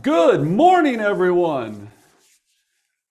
Good morning, everyone.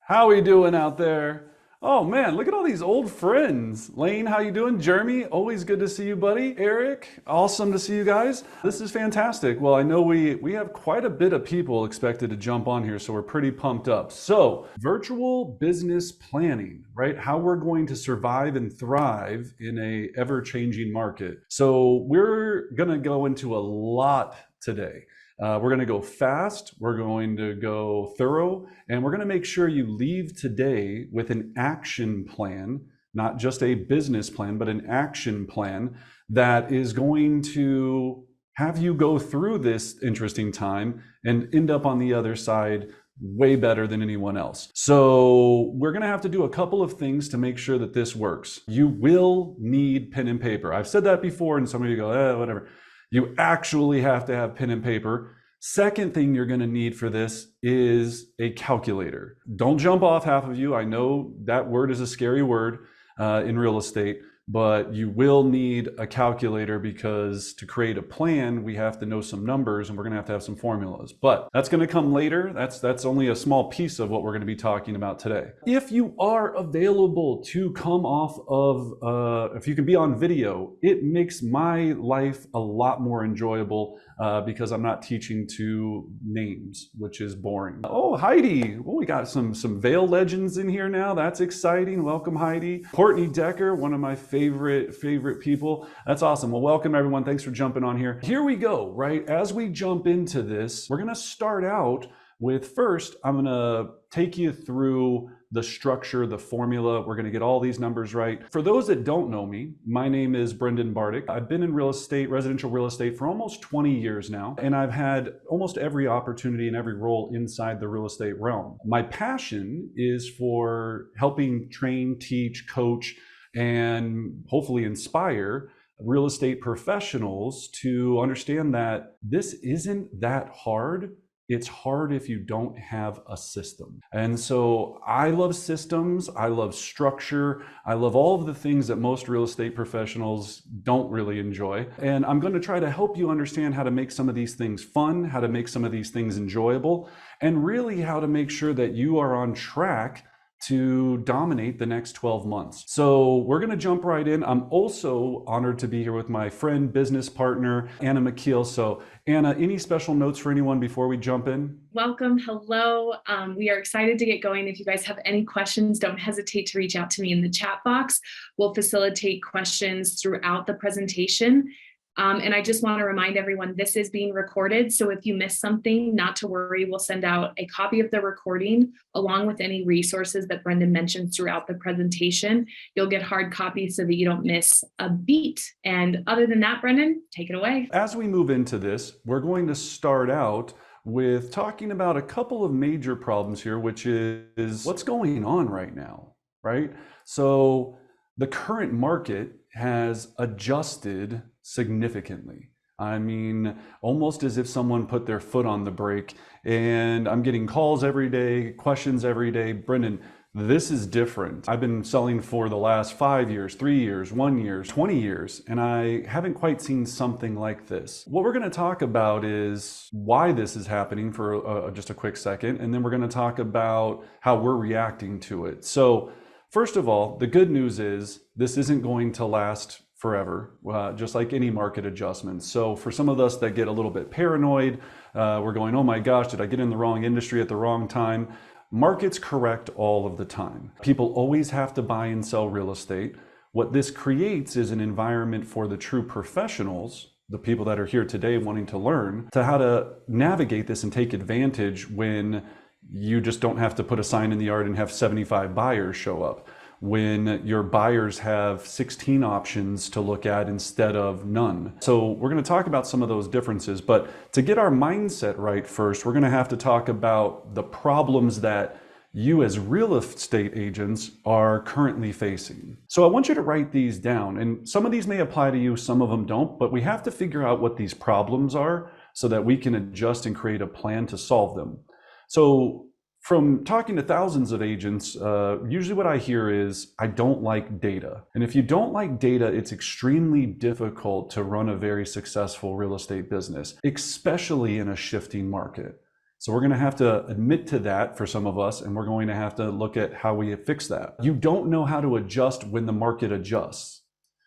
How we doing out there? Oh man, look at all these old friends. Lane, how you doing? Jeremy, always good to see you, buddy. Eric, awesome to see you guys. This is fantastic. Well, I know we have quite a bit of people expected to jump on here, so we're pretty pumped up. So, virtual business planning, right? How we're going to survive and thrive in a ever-changing market. So, we're going to go into a lot today. We're going to go fast, we're going to go thorough, and we're going to make sure you leave today with an action plan, not just a business plan, but an action plan that is going to have you go through this interesting time and end up on the other side way better than anyone else. So we're going to have to do a couple of things to make sure that this works. You will need pen and paper. I've said that before, and some of you go, whatever. You actually have to have pen and paper. Second thing you're going to need for this is a calculator. Don't jump off, half of you. I know that word is a scary word in real estate, but you will need a calculator because to create a plan, we have to know some numbers and we're going to have some formulas. But that's going to come later. That's only a small piece of what we're going to be talking about today. If you are available to come off of, if you can be on video, it makes my life a lot more enjoyable because I'm not teaching to names, which is boring. Oh, Heidi. Well, we got some Vail legends in here now. That's exciting. Welcome, Heidi. Courtney Decker, one of my favorite people. That's awesome. Well, welcome everyone. Thanks for jumping on here. Here we go, right? As we jump into this, we're going to start out with first, I'm going to take you through the structure, the formula. We're going to get all these numbers right. For those that don't know me, my name is Brendan Bartic. I've been in real estate, residential real estate for almost 20 years now, and I've had almost every opportunity and every role inside the real estate realm. My passion is for helping train, teach, coach, and hopefully inspire real estate professionals to understand that this isn't that hard. It's hard if you don't have a system. And so I love systems, I love structure, I love all of the things that most real estate professionals don't really enjoy. And I'm going to try to help you understand how to make some of these things fun, how to make some of these things enjoyable, and really how to make sure that you are on track to dominate the next 12 months. So we're going to jump right in. I'm also honored to be here with my friend, business partner, Anna McKeel. So Anna, any special notes for anyone before we jump in? Welcome. Hello. We are excited to get going. If you guys have any questions, don't hesitate to reach out to me in the chat box. We'll facilitate questions throughout the presentation. And I just want to remind everyone, this is being recorded. So if you miss something, not to worry, we'll send out a copy of the recording along with any resources that Brendan mentioned throughout the presentation. You'll get hard copies so that you don't miss a beat. And other than that, Brendan, take it away. As we move into this, we're going to start out with talking about a couple of major problems here, which is what's going on right now, right? So the current market has adjusted significantly. I mean, almost as if someone put their foot on the brake, and I'm getting calls every day, questions every day. Brendan, this is different. I've been selling for the last 5 years, 3 years, 1 year, 20 years, and I haven't quite seen something like this. What we're going to talk about is why this is happening for just a quick second, and then we're going to talk about how we're reacting to it. So first of all, the good news is this isn't going to last forever, just like any market adjustment. So for some of us that get a little bit paranoid, we're going, oh my gosh, did I get in the wrong industry at the wrong time? Markets correct all of the time. People always have to buy and sell real estate. What this creates is an environment for the true professionals, the people that are here today wanting to learn, to how to navigate this and take advantage when you just don't have to put a sign in the yard and have 75 buyers show up. When your buyers have 16 options to look at instead of none. So we're going to talk about some of those differences, but to get our mindset right first, we're going to have to talk about the problems that you as real estate agents are currently facing. So I want you to write these down, and some of these may apply to you, some of them don't, but we have to figure out what these problems are so that we can adjust and create a plan to solve them. So from talking to thousands of agents, usually what I hear is, I don't like data. And if you don't like data, it's extremely difficult to run a very successful real estate business, especially in a shifting market. So we're going to have to admit to that for some of us, and we're going to have to look at how we fix that. You don't know how to adjust when the market adjusts.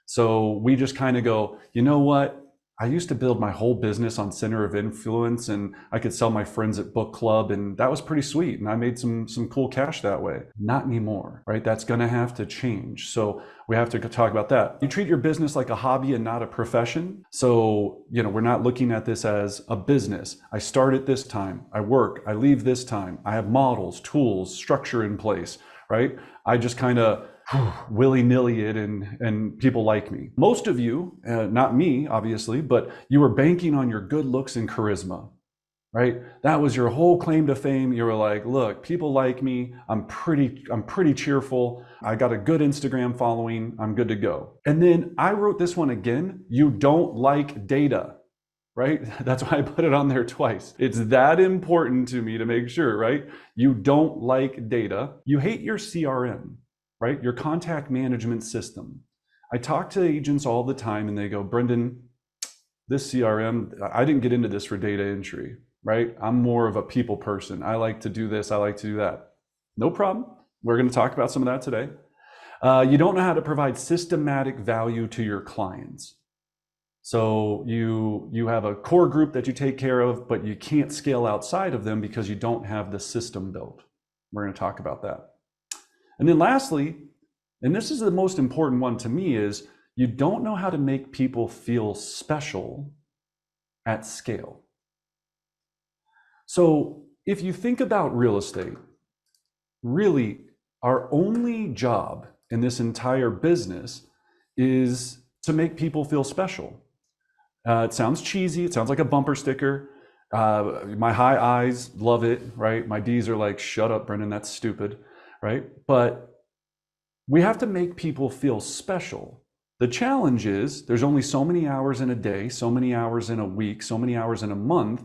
So we just kind of go, you know what? I used to build my whole business on center of influence, and I could sell my friends at book club, and that was pretty sweet. And I made some cool cash that way. Not anymore, right? That's going to have to change. So we have to talk about that. You treat your business like a hobby and not a profession. So, we're not looking at this as a business. I start at this time, I work, I leave this time. I have models, tools, structure in place, right? I just kind of willy-nilly it and people like me. Most of you, not me, obviously, but you were banking on your good looks and charisma, right? That was your whole claim to fame. You were like, look, people like me. I'm pretty cheerful. I got a good Instagram following. I'm good to go. And then I wrote this one again. You don't like data, right? That's why I put it on there twice. It's that important to me to make sure, right? You don't like data. You hate your CRM. Right? Your contact management system. I talk to agents all the time and they go, Brendan, this CRM, I didn't get into this for data entry, right? I'm more of a people person. I like to do this, I like to do that. No problem. We're going to talk about some of that today. You don't know how to provide systematic value to your clients. So you have a core group that you take care of, but you can't scale outside of them because you don't have the system built. We're going to talk about that. And then lastly, and this is the most important one to me, is you don't know how to make people feel special at scale. So if you think about real estate, really our only job in this entire business is to make people feel special. It sounds cheesy, it sounds like a bumper sticker. My high eyes love it, right? My D's are like, shut up, Brendan, that's stupid. Right? But we have to make people feel special. The challenge is there's only so many hours in a day, so many hours in a week, so many hours in a month,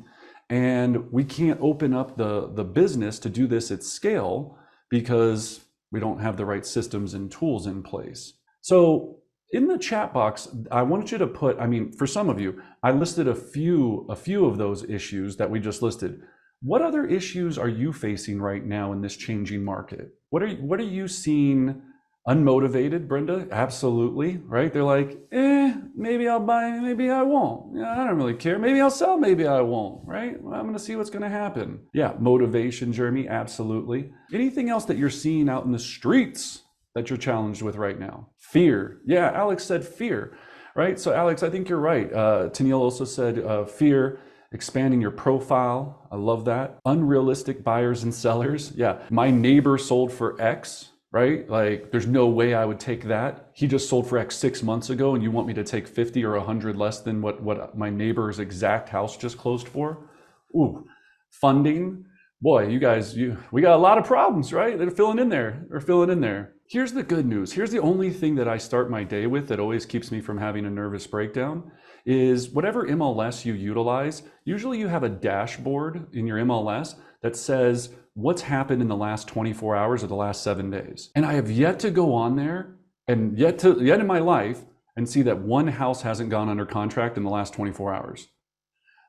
and we can't open up the business to do this at scale because we don't have the right systems and tools in place. So in the chat box, I wanted you to put, for some of you, I listed a few of those issues that we just listed. What other issues are you facing right now in this changing market? What are you seeing? Unmotivated, Brenda? Absolutely, right? They're like, maybe I'll buy, maybe I won't. I don't really care. Maybe I'll sell, maybe I won't, right? Well, I'm going to see what's going to happen. Yeah, motivation, Jeremy, absolutely. Anything else that you're seeing out in the streets that you're challenged with right now? Fear. Yeah, Alex said fear, right? So Alex, I think you're right. Tennille also said fear. Expanding your profile. I love that. Unrealistic buyers and sellers. Yeah. My neighbor sold for X, right? Like there's no way I would take that. He just sold for X 6 months ago and you want me to take 50 or 100 less than what my neighbor's exact house just closed for? Ooh, funding. Boy, you guys, we got a lot of problems, right? They're filling in there. Here's the good news. Here's the only thing that I start my day with that always keeps me from having a nervous breakdown is whatever MLS you utilize, usually you have a dashboard in your MLS that says what's happened in the last 24 hours or the last 7 days. And I have yet to go on there and yet in my life and see that one house hasn't gone under contract in the last 24 hours.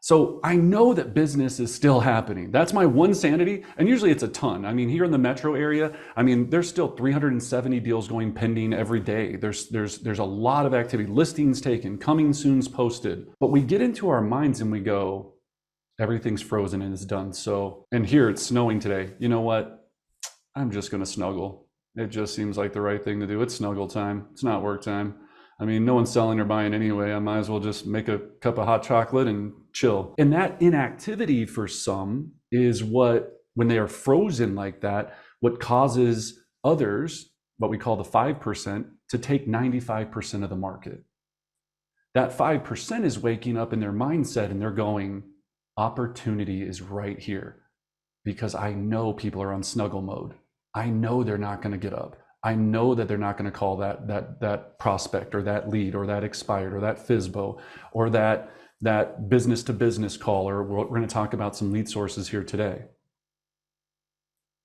So I know that business is still happening. That's my one sanity. And usually it's a ton. Here in the metro area, there's still 370 deals going pending every day. There's a lot of activity, listings taken, coming soon's posted. But we get into our minds and we go, everything's frozen and it's done. So, and here it's snowing today. You know what? I'm just going to snuggle. It just seems like the right thing to do. It's snuggle time. It's not work time. No one's selling or buying anyway. I might as well just make a cup of hot chocolate and chill. And that inactivity for some is what, when they are frozen like that, what causes others, what we call the 5%, to take 95% of the market. That 5% is waking up in their mindset and they're going, opportunity is right here because I know people are on snuggle mode. I know they're not going to get up. I know that they're not going to call that prospect or that lead or that expired or that FSBO or that business to business call, or we're going to talk about some lead sources here today.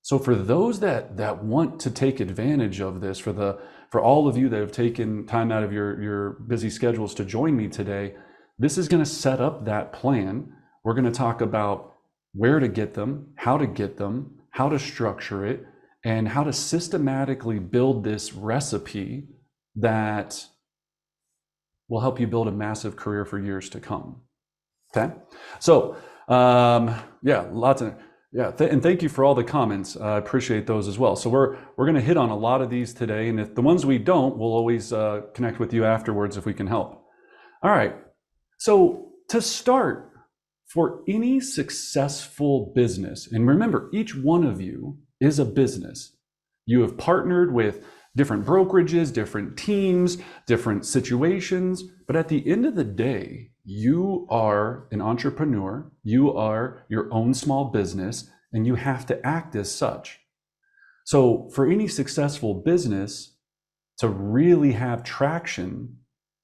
So for those that want to take advantage of this, for all of you that have taken time out of your busy schedules to join me today, this is going to set up that plan. We're going to talk about where to get them, how to structure it, and how to systematically build this recipe that will help you build a massive career for years to come. Okay, so yeah, lots of and thank you for all the comments. I appreciate those as well. So we're going to hit on a lot of these today, and if the ones we don't, we'll always connect with you afterwards if we can help. All right. So to start, for any successful business, and remember, each one of you is a business. You have partnered with different brokerages, different teams, different situations, but at the end of the day, you are an entrepreneur, you are your own small business, and you have to act as such. So for any successful business to really have traction,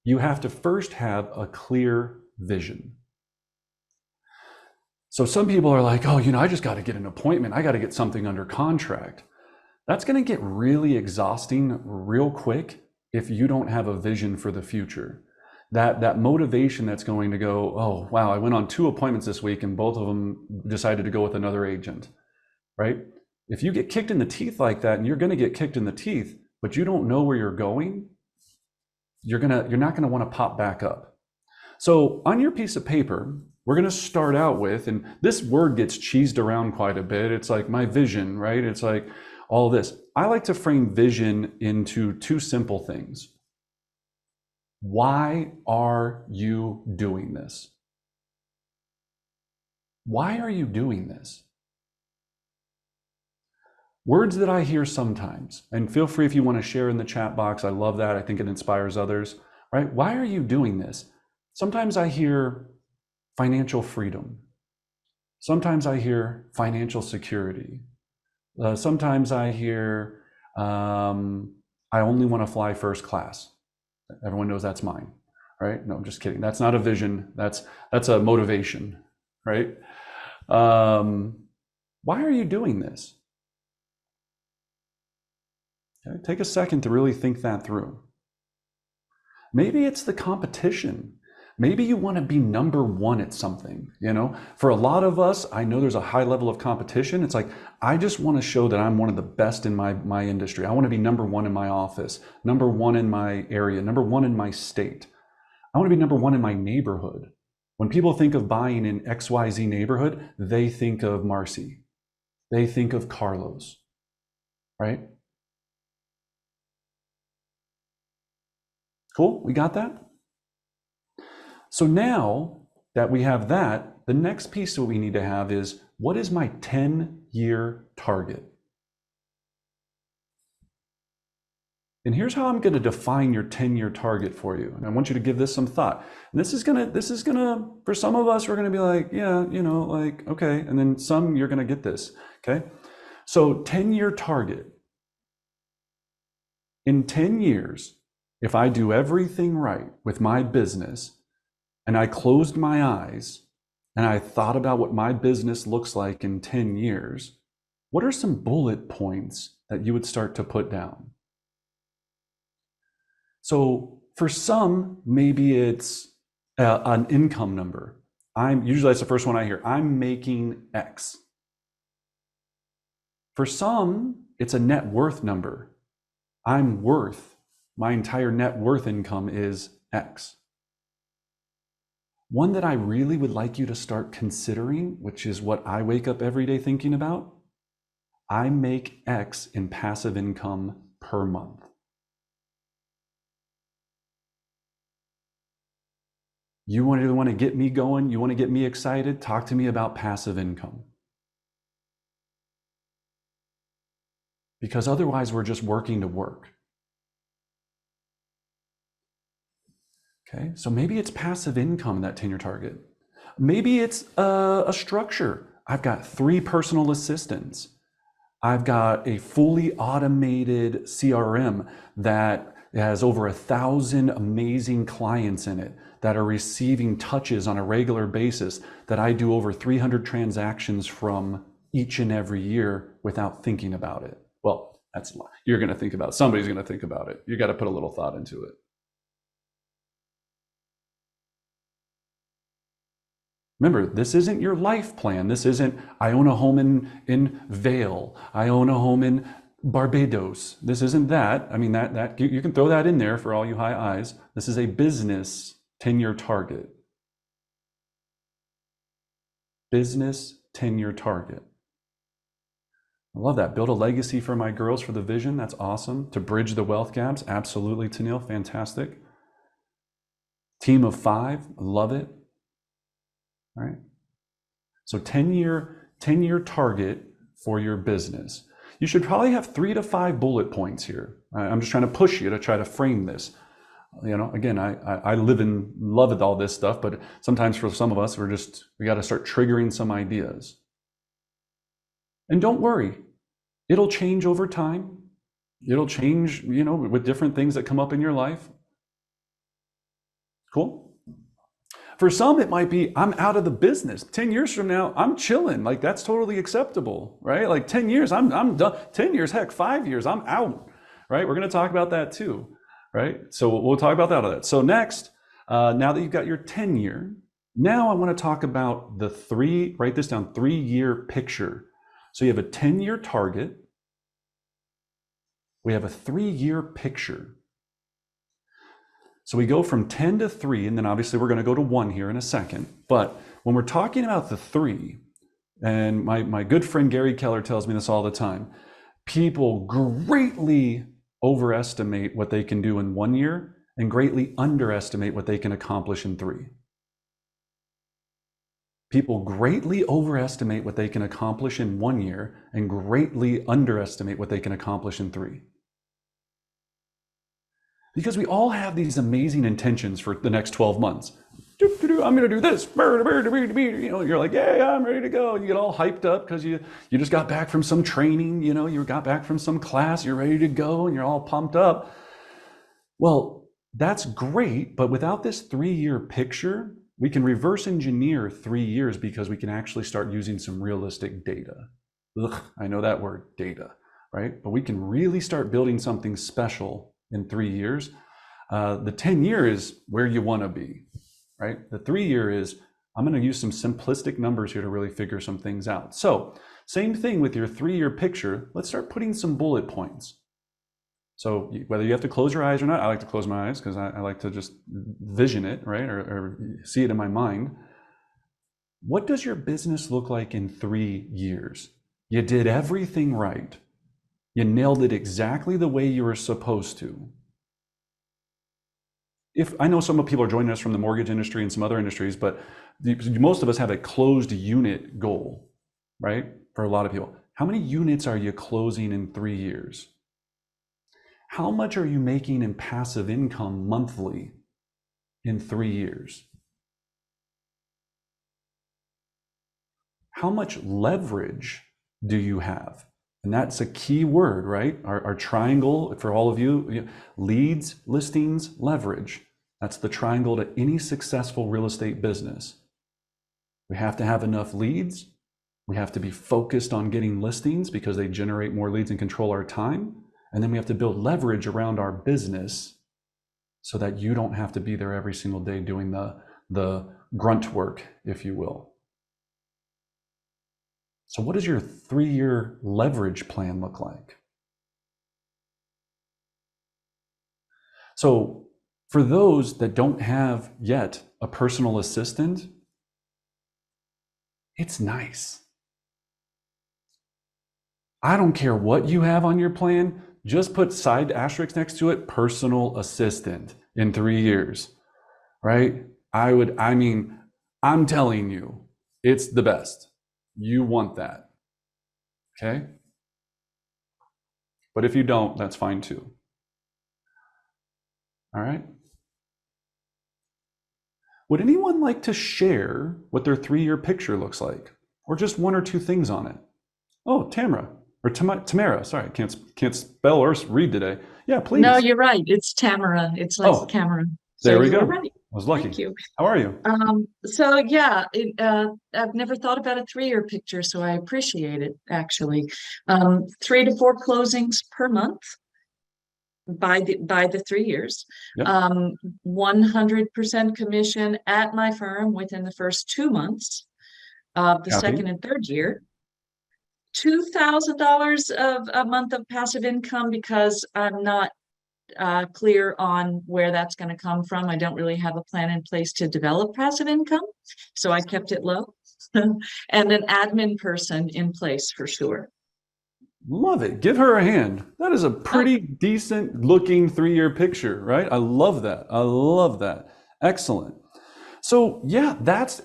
you have to first have a clear vision. So some people are like, oh, I just got to get an appointment. I got to get something under contract. That's going to get really exhausting real quick if you don't have a vision for the future. That motivation that's going to go, oh, wow, I went on 2 appointments this week and both of them decided to go with another agent, right? If you get kicked in the teeth like that, and you're going to get kicked in the teeth, but you don't know where you're going, you're not going to want to pop back up. So on your piece of paper, we're going to start out with, and this word gets cheesed around quite a bit. It's like my vision, right? It's like all this. I like to frame vision into 2 simple things. Why are you doing this? Why are you doing this? Words that I hear sometimes, and feel free if you want to share in the chat box. I love that. I think it inspires others, right? Why are you doing this? Sometimes I hear financial freedom. Sometimes I hear financial security. Sometimes I hear, I only want to fly first class. Everyone knows that's mine, right? No, I'm just kidding. That's not a vision. That's a motivation, right? Why are you doing this? Okay, take a second to really think that through. Maybe it's the competition. Maybe you want to be number 1 at something, For a lot of us, I know there's a high level of competition. It's like, I just want to show that I'm one of the best in my industry. I want to be number 1 in my office, number 1 in my area, number 1 in my state. I want to be number 1 in my neighborhood. When people think of buying in XYZ neighborhood, they think of Marcy. They think of Carlos, right? Cool, we got that? So now that we have that, the next piece that we need to have is, what is my 10-year target? And here's how I'm going to define your 10-year target for you. And I want you to give this some thought. And this is gonna, for some of us, we're going to be like, yeah, like, okay. And then some, you're going to get this, okay? So 10-year target. In 10 years, if I do everything right with my business, and I closed my eyes and I thought about what my business looks like in 10 years, what are some bullet points that you would start to put down? So for some, maybe it's an income number. Usually that's the first one I hear. I'm making X. For some, it's a net worth number. My entire net worth income is X. One that I really would like you to start considering, which is what I wake up every day thinking about, I make X in passive income per month. You want to get me going? You want to get me excited? Talk to me about passive income. Because otherwise we're just working to work. Okay, so maybe it's passive income in that 10-year target. Maybe it's a structure. I've got 3 personal assistants. I've got a fully automated CRM that has over 1,000 amazing clients in it that are receiving touches on a regular basis, that I do over 300 transactions from each and every year without thinking about it. Well, that's a lot. You're going to think about it. Somebody's going to think about it. You got to put a little thought into it. Remember, this isn't your life plan. This isn't, I own a home in Vail. I own a home in Barbados. This isn't that. I mean, that you can throw that in there for all you high eyes. This is a business 10-year target. Business 10-year target. I love that. Build a legacy for my girls for the vision. That's awesome. To bridge the wealth gaps. Absolutely, Tanil. Fantastic. Team of 5. Love it. All right. So 10-year target for your business. You should probably have 3 to 5 bullet points here. I'm just trying to push you to try to frame this. You know, again, I live and love all this stuff, but sometimes for some of us, we got to start triggering some ideas. And don't worry, it'll change over time. It'll change, you know, with different things that come up in your life. Cool. For some, it might be, I'm out of the business. 10 years from now, I'm chilling. Like, that's totally acceptable, right? Like 10 years, I'm done. 10 years, heck, 5 years, I'm out, right? We're going to talk about that too, right? So we'll talk about that. So next, now that you've got your 10-year, now I want to talk about the write this down, 3-year picture. So you have a 10-year target. We have a 3-year picture. So we go from 10 to 3, and then obviously we're going to go to 1 here in a second. But when we're talking about the 3, and my good friend Gary Keller tells me this all the time, people greatly overestimate what they can do in 1 year and greatly underestimate what they can accomplish in 3. People greatly overestimate what they can accomplish in 1 year and greatly underestimate what they can accomplish in 3. Because we all have these amazing intentions for the next 12 months. I'm going to do this. You know, you're like, yeah, I'm ready to go. And you get all hyped up because you just got back from some training. You know, you got back from some class. You're ready to go and you're all pumped up. Well, that's great. But without this 3-year picture, we can reverse engineer 3 years because we can actually start using some realistic data. Ugh, I know that word, data, right? But we can really start building something special in 3 years. The 10-year is where you want to be, right? The 3-year is, I'm going to use some simplistic numbers here to really figure some things out. So same thing with your 3-year picture. Let's start putting some bullet points. So whether you have to close your eyes or not, I like to close my eyes because I like to just vision it, right? Or see it in my mind. What does your business look like in 3 years? You did everything right. You nailed it exactly the way you were supposed to. If I know some people are joining us from the mortgage industry and some other industries, but most of us have a closed unit goal, right? For a lot of people. How many units are you closing in 3 years? How much are you making in passive income monthly in 3 years? How much leverage do you have? And that's a key word, right? Our triangle for all of you, leads, listings, leverage. That's the triangle to any successful real estate business. We have to have enough leads. We have to be focused on getting listings because they generate more leads and control our time. And then we have to build leverage around our business so that you don't have to be there every single day doing the grunt work, if you will. So what does your 3-year leverage plan look like? So for those that don't have yet a personal assistant, it's nice. I don't care what you have on your plan, just put side asterisk next to it, personal assistant in 3 years, right? I'm telling you, it's the best. You want that, okay? But if you don't, that's fine too. All right? Would anyone like to share what their 3-year picture looks like? Or just 1 or 2 things on it? Oh, Tamara, or Tamara, sorry, can't spell or read today. Yeah, please. No, you're right. It's Tamara. It's like camera. So there we go. right. I was lucky. Thank you. How are you? So yeah, I've never thought about a 3-year picture, so I appreciate it actually. 3 to 4 closings per month. by the 3 years. Yep. 100% commission at my firm within the first 2 months of the Happy. second and third year. $2,000 of a month of passive income, because I'm not clear on where that's going to come from. I don't really have a plan in place to develop passive income, so I kept it low. And an admin person in place for sure. Love it. Give her a hand. That is a pretty decent looking 3-year picture, right? I love that. I love that. Excellent. So yeah, that's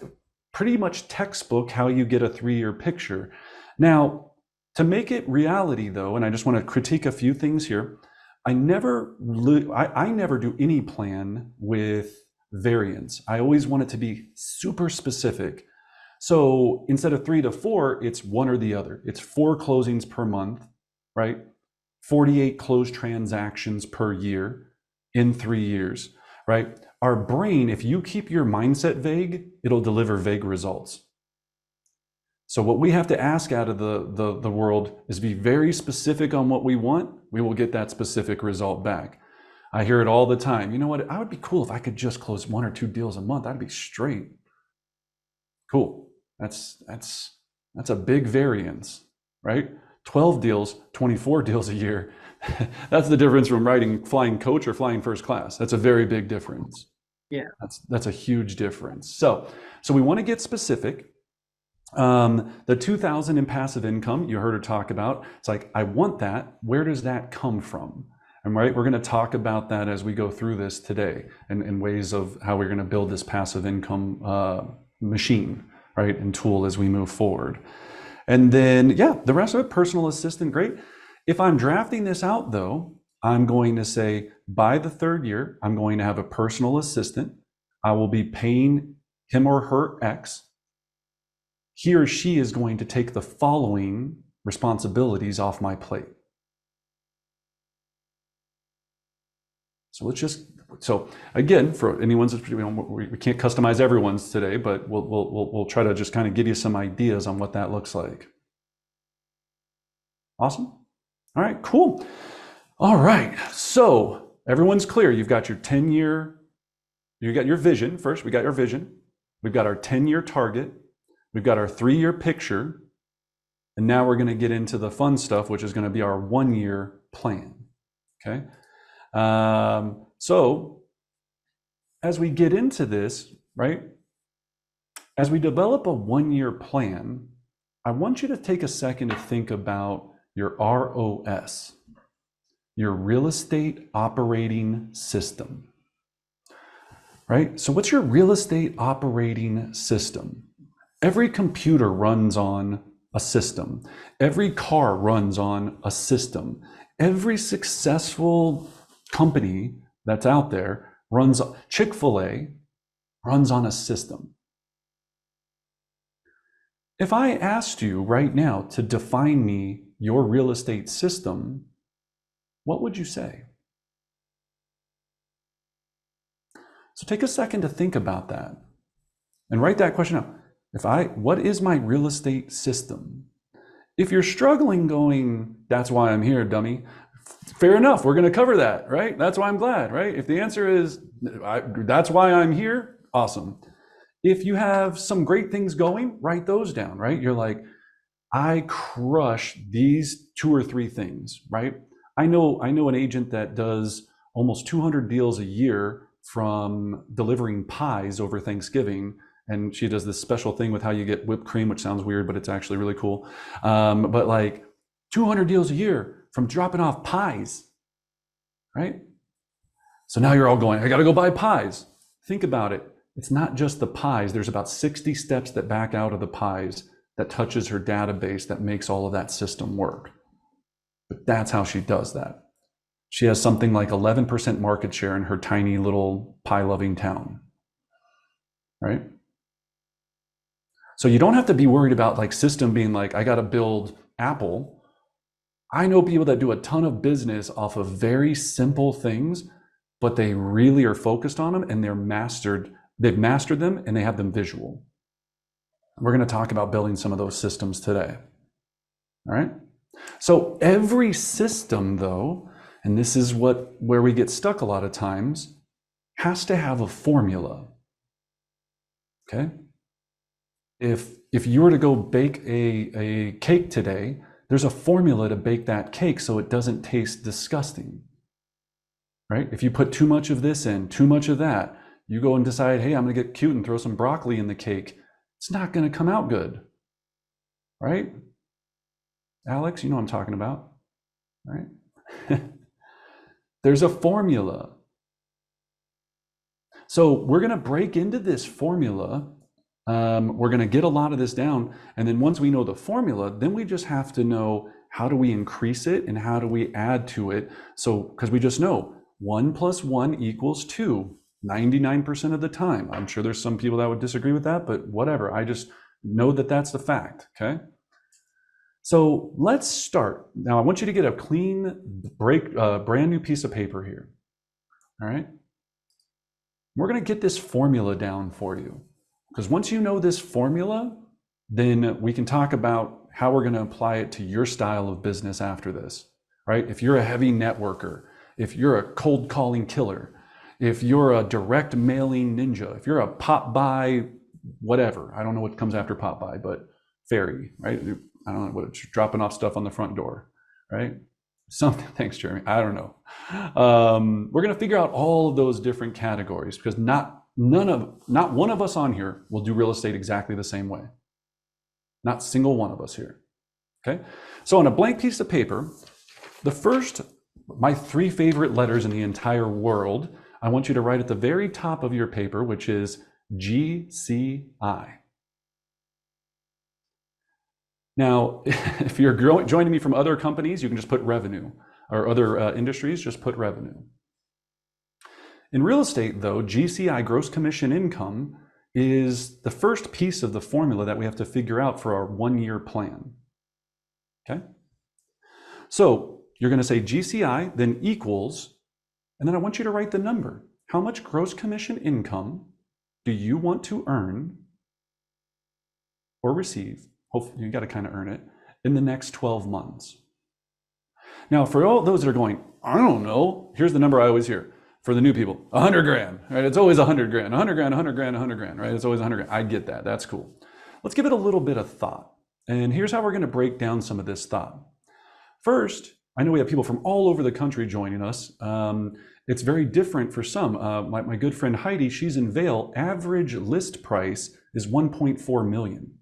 pretty much textbook how you get a 3-year picture. Now, to make it reality though, and I just want to critique a few things here, I never do any plan with variance. I always want it to be super specific. So instead of 3 to 4, it's one or the other. It's 4 closings per month, right? 48 closed transactions per year in 3 years, right? Our brain, if you keep your mindset vague, it'll deliver vague results. So what we have to ask out of the world is be very specific on what we want. We will get that specific result back. I hear it all the time. You know what? I would be cool if I could just close 1 or 2 deals a month. I'd be straight. Cool. That's a big variance, right? 12 deals, 24 deals a year. That's the difference from flying coach or flying first class. That's a very big difference. Yeah. That's a huge difference. So we want to get specific. The 2,000 in passive income, you heard her talk about. It's like, I want that. Where does that come from? And right, we're going to talk about that as we go through this today, and ways of how we're going to build this passive income machine, right, and tool as we move forward. And then, yeah, the rest of it, personal assistant, great. If I'm drafting this out though, I'm going to say by the 3rd year, I'm going to have a personal assistant. I will be paying him or her X. He or she is going to take the following responsibilities off my plate. So again, for anyone's, we can't customize everyone's today, but we'll try to just kind of give you some ideas on what that looks like. Awesome. All right, cool. All right, so everyone's clear. You've got your 10-year, you got your vision first. We got our vision. We've got our 10-year target. We've got our 3-year picture. And now we're going to get into the fun stuff, which is going to be our 1-year plan. Okay. So as we get into this, right, as we develop a 1-year plan, I want you to take a second to think about your ROS, your real estate operating system, right? So what's your real estate operating system? Every computer runs on a system. Every car runs on a system. Every successful company that's out there runs, Chick-fil-A runs on a system. If I asked you right now to define me your real estate system, what would you say? So take a second to think about that and write that question out. What is my real estate system? If you're struggling going, that's why I'm here, dummy. Fair enough, we're going to cover that, right? That's why I'm glad, right? If the answer is, that's why I'm here, awesome. If you have some great things going, write those down, right? You're like, I crush these 2 or 3 things, right? I know an agent that does almost 200 deals a year from delivering pies over Thanksgiving. And she does this special thing with how you get whipped cream, which sounds weird, but it's actually really cool. But like 200 deals a year from dropping off pies, right? So now you're all going, I got to go buy pies. Think about it. It's not just the pies. There's about 60 steps that back out of the pies that touches her database that makes all of that system work. But that's how she does that. She has something like 11% market share in her tiny little pie-loving town, right? So you don't have to be worried about like system being like, I got to build Apple. I know people that do a ton of business off of very simple things, but they really are focused on them and they've mastered them and they have them visual. We're going to talk about building some of those systems today. All right. So every system though, and this is where we get stuck a lot of times, has to have a formula. Okay? If you were to go bake a cake today, there's a formula to bake that cake so it doesn't taste disgusting. Right? If you put too much of this in, too much of that, you go and decide, hey, I'm going to get cute and throw some broccoli in the cake. It's not going to come out good. Right? Alex, you know what I'm talking about. Right? There's a formula. So we're going to break into this formula. We're going to get a lot of this down. And then once we know the formula, then we just have to know how do we increase it and how do we add to it. So, because we just know 1 + 1 = 2, 99% of the time. I'm sure there's some people that would disagree with that, but whatever. I just know that that's the fact, okay? So let's start. Now I want you to get a clean, brand new piece of paper here, all right? We're going to get this formula down for you. Because once you know this formula, then we can talk about how we're going to apply it to your style of business after this, right? If you're a heavy networker, if you're a cold calling killer, if you're a direct mailing ninja, if you're a pop by whatever, I don't know what comes after pop by, but fairy, right? I don't know what it's dropping off stuff on the front door, right? Something. Thanks, Jeremy. I don't know. We're going to figure out all of those different categories because not one of us on here will do real estate exactly the same way. Not single one of us here. Okay. So on a blank piece of paper, my 3 favorite letters in the entire world, I want you to write at the very top of your paper, which is GCI. Now, if you're joining me from other companies, you can just put revenue, or other industries, just put revenue. In real estate, though, GCI, gross commission income, is the first piece of the formula that we have to figure out for our 1-year plan. Okay? So you're going to say GCI, then equals, and then I want you to write the number. How much gross commission income do you want to earn or receive? Hopefully, you got to kind of earn it in the next 12 months. Now, for all those that are going, I don't know, here's the number I always hear for the new people, 100 grand, right? It's always 100 grand, 100 grand, 100 grand, 100 grand, right? It's always 100 grand. I get that. That's cool. Let's give it a little bit of thought. And here's how we're going to break down some of this thought. First, I know we have people from all over the country joining us. It's very different for some. My good friend Heidi, she's in Vail. Average list price is 1.4 million.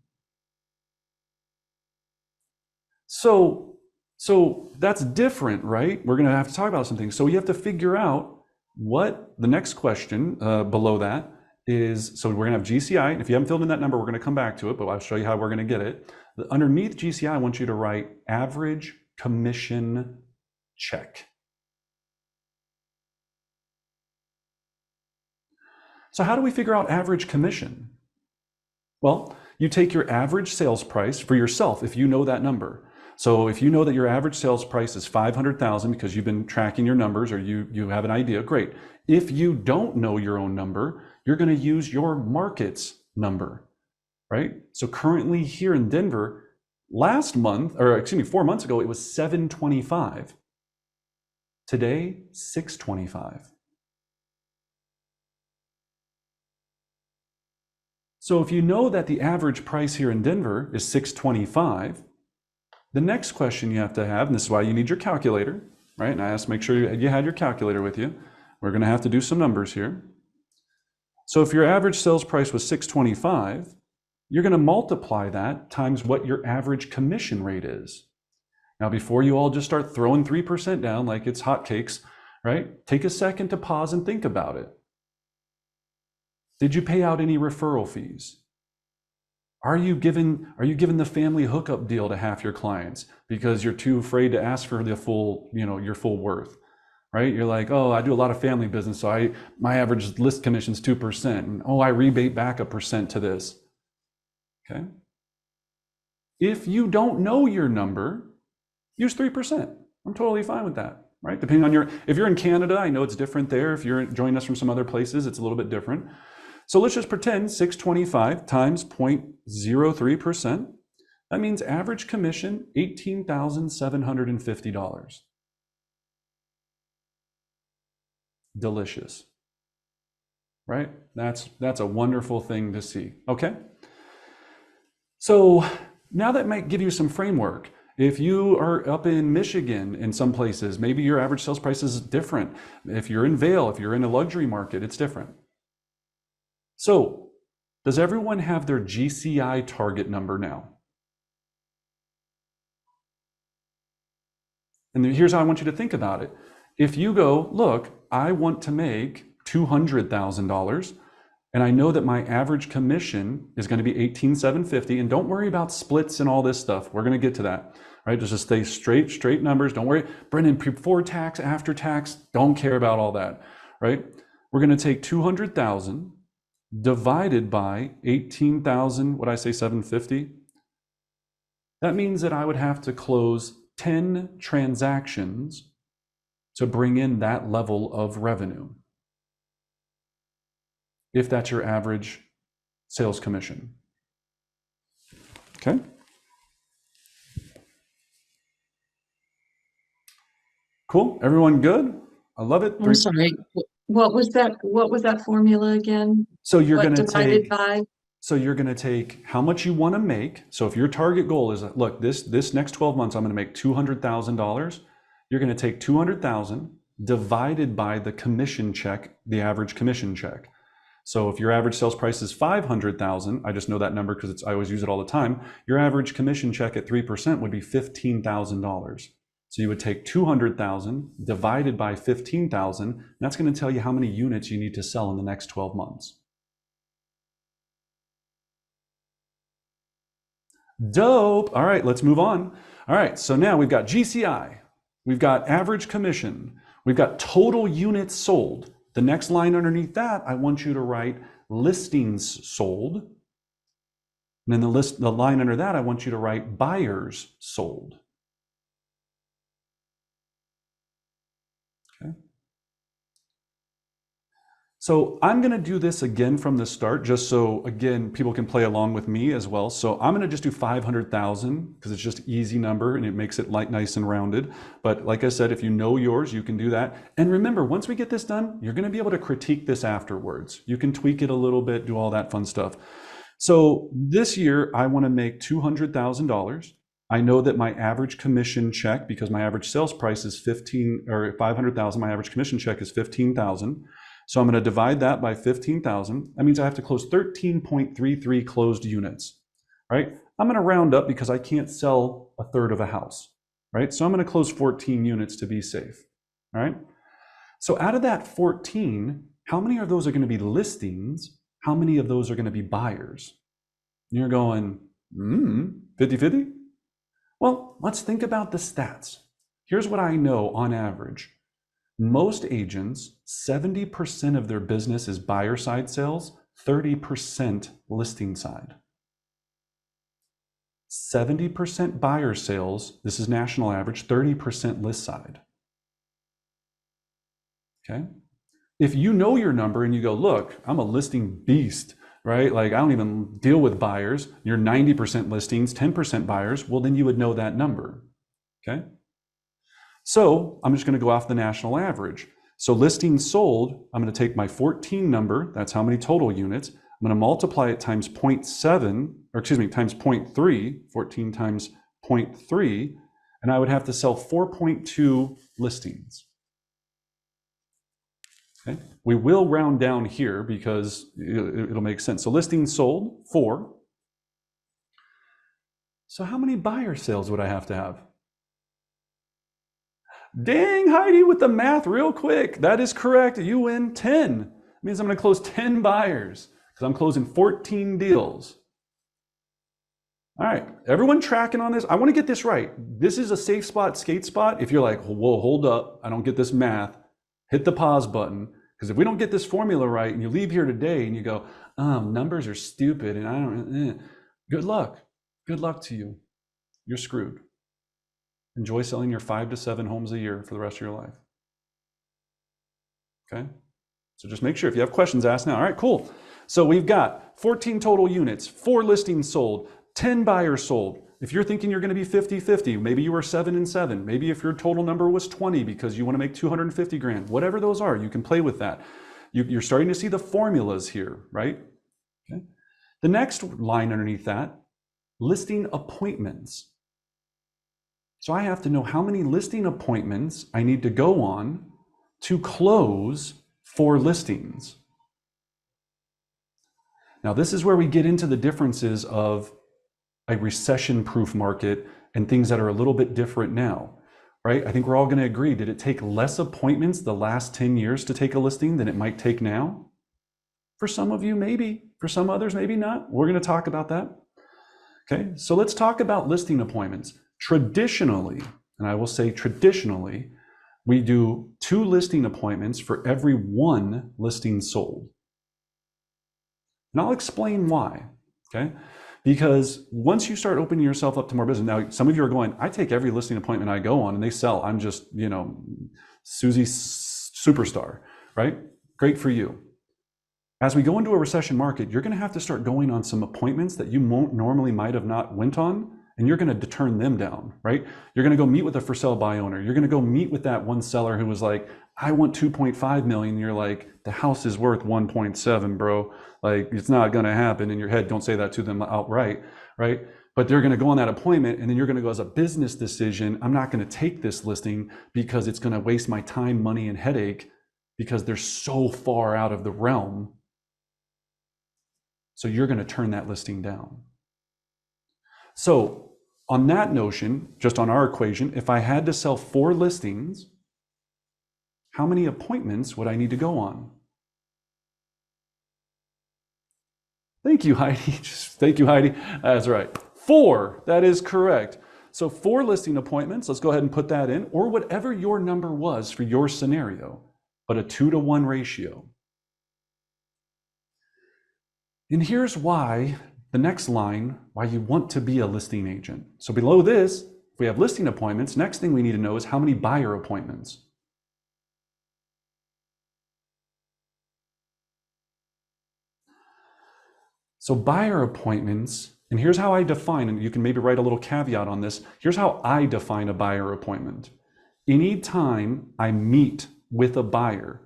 So that's different, right? We're going to have to talk about something. So you have to figure out what the next question below that is. So we're going to have GCI. And if you haven't filled in that number, we're going to come back to it, but I'll show you how we're going to get it. Underneath GCI, I want you to write average commission check. So how do we figure out average commission? Well, you take your average sales price for yourself if you know that number. So if you know that your average sales price is 500,000 because you've been tracking your numbers or you have an idea, great. If you don't know your own number, you're going to use your market's number, right? So currently here in Denver, 4 months ago, it was 725. Today, 625. So if you know that the average price here in Denver is 625, the next question you have to have, and this is why you need your calculator, right? And I asked to make sure you had your calculator with you. We're going to have to do some numbers here. So if your average sales price was 625, you're going to multiply that times what your average commission rate is. Now, before you all just start throwing 3% down like it's hotcakes, right? Take a second to pause and think about it. Did you pay out any referral fees? Are you giving the family hookup deal to half your clients because you're too afraid to ask for the full, your full worth, right? You're like, oh, I do a lot of family business, so my average list commission is 2%, and oh, I rebate back 1% to this. Okay. If you don't know your number, use 3%. I'm totally fine with that, right? Depending on if you're in Canada, I know it's different there. If you're joining us from some other places, it's a little bit different. So let's just pretend 625 times 0.03%. That means average commission, $18,750. delicious, right? That's a wonderful thing to see. Okay. So now that might give you some framework. If you are up in Michigan in some places, maybe your average sales price is different. If you're in Vail, if you're in a luxury market, it's different. So does everyone have their GCI target number now? And here's how I want you to think about it. If you go, look, I want to make $200,000, and I know that my average commission is going to be $18,750, and don't worry about splits and all this stuff. We're going to get to that, right? Just stay straight numbers. Don't worry, Brendan, before tax, after tax, don't care about all that, right? We're going to take 200,000 divided by 18,000. What I say, 750. That means that I would have to close 10 transactions to bring in that level of revenue, if that's your average sales commission. Okay? Cool. Everyone good? I love it. I'm sorry. What was that formula again? So you're What going to divided take by? So you're going to take how much you want to make. So if your target goal is, look, this next 12 months, I'm going to make $200,000. You're going to take 200,000 divided by the commission check, the average commission check. So if your average sales price is 500,000, I just know that number because I always use it all the time. Your average commission check at 3% would be $15,000. So you would take 200,000 divided by 15,000. And that's going to tell you how many units you need to sell in the next 12 months. Dope. All right, let's move on. All right, so now we've got GCI, we've got average commission, we've got total units sold. The next line underneath that, I want you to write listings sold. And then the line under that, I want you to write buyers sold. Okay. So I'm going to do this again from the start, just so, again, people can play along with me as well. So I'm going to just do 500,000 because it's just easy number and it makes it nice and rounded. But like I said, if you know yours, you can do that. And remember, once we get this done, you're going to be able to critique this afterwards. You can tweak it a little bit, do all that fun stuff. So this year, I want to make $200,000. I know that my average commission check, because my average sales price is 500,000, my average commission check is 15,000. So I'm going to divide that by 15,000. That means I have to close 13.33 closed units, right? I'm going to round up because I can't sell a third of a house, right? So I'm going to close 14 units to be safe, all right? So out of that 14, how many of those are going to be listings? How many of those are going to be buyers? And you're going, 50-50? Well, let's think about the stats. Here's what I know on average. Most agents, 70% of their business is buyer side sales, 30% listing side. 70% buyer sales, this is national average, 30% list side. Okay? If you know your number and you go, look, I'm a listing beast, right? Like I don't even deal with buyers. You're 90% listings, 10% buyers. Well, then you would know that number. Okay? So I'm just going to go off the national average. So listings sold, I'm going to take my 14 number. That's how many total units. I'm going to multiply it times 0.7, or excuse me, times 0.3, 14 times 0.3, and I would have to sell 4.2 listings. Okay. We will round down here because it'll make sense. So listings sold, 4. So how many buyer sales would I have to have? Dang, Heidi, with the math real quick. That is correct. You win 10. It means I'm going to close 10 buyers because I'm closing 14 deals. All right, everyone tracking on this? I want to get this right. This is a safe spot, skate spot. If you're like, whoa, hold up, I don't get this math, hit the pause button. Because if we don't get this formula right and you leave here today and you go, numbers are stupid and I don't, good luck. Good luck to you. You're screwed. Enjoy selling your 5 to 7 homes a year for the rest of your life. Okay? So just make sure if you have questions, ask now. All right, cool. So we've got 14 total units, 4 listings sold, 10 buyers sold. If you're thinking you're going to be 50-50, maybe you were 7 and 7, maybe if your total number was 20 because you want to make 250 grand, whatever those are, you can play with that. You're starting to see the formulas here, right? Okay. The next line underneath that, listing appointments. So I have to know how many listing appointments I need to go on to close 4 listings. Now, this is where we get into the differences of a recession-proof market and things that are a little bit different now, right? I think we're all going to agree. Did it take less appointments the last 10 years to take a listing than it might take now? For some of you, maybe. For some others, maybe not. We're going to talk about that. Okay, so let's talk about listing appointments. Traditionally, and I will say traditionally, we do 2 listing appointments for every 1 listing sold. And I'll explain why, okay? Because once you start opening yourself up to more business, now some of you are going, I take every listing appointment I go on and they sell. I'm just, Susie superstar, right? Great for you. As we go into a recession market, you're going to have to start going on some appointments that you normally might have not went on, and you're going to turn them down, right? You're going to go meet with a for sale by owner. You're going to go meet with that one seller who was like, I want 2.5 million. You're like, the house is worth 1.7, bro. Like, it's not going to happen. In your head, don't say that to them outright, right? But they're going to go on that appointment, and then you're going to go, as a business decision, I'm not going to take this listing because it's going to waste my time, money, and headache because they're so far out of the realm. So you're going to turn that listing down. So on that notion, just on our equation, if I had to sell 4 listings, how many appointments would I need to go on? Thank you, Heidi. Thank you, Heidi. That's right. 4, that is correct. So 4 listing appointments, let's go ahead and put that in, or whatever your number was for your scenario, but a 2-to-1 ratio. And here's why, the next line, why you want to be a listing agent. So below this, if we have listing appointments, next thing we need to know is how many buyer appointments. So buyer appointments, and here's how I define, and you can maybe write a little caveat on this. Here's how I define a buyer appointment. Anytime I meet with a buyer.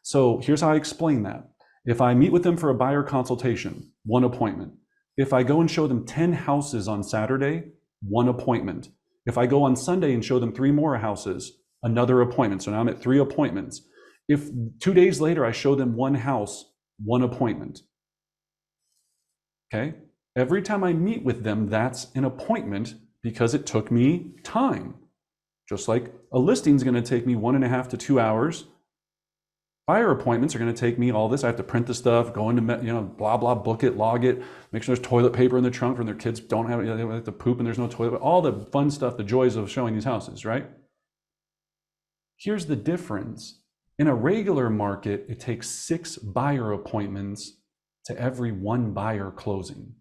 So here's how I explain that. If I meet with them for a buyer consultation, 1 appointment. If I go and show them 10 houses on Saturday, 1 appointment. If I go on Sunday and show them 3 more houses, another appointment. So now I'm at 3 appointments. If 2 days later I show them 1 house, 1 appointment. Okay? Every time I meet with them, that's an appointment because it took me time. Just like a listing is going to take me 1.5 to 2 hours. Buyer appointments are going to take me all this. I have to print the stuff, go into, blah, blah, book it, log it, make sure there's toilet paper in the trunk when their kids don't have it, they have to poop and there's no toilet, all the fun stuff, the joys of showing these houses, right? Here's the difference. In a regular market, it takes 6 buyer appointments to every 1 buyer closing.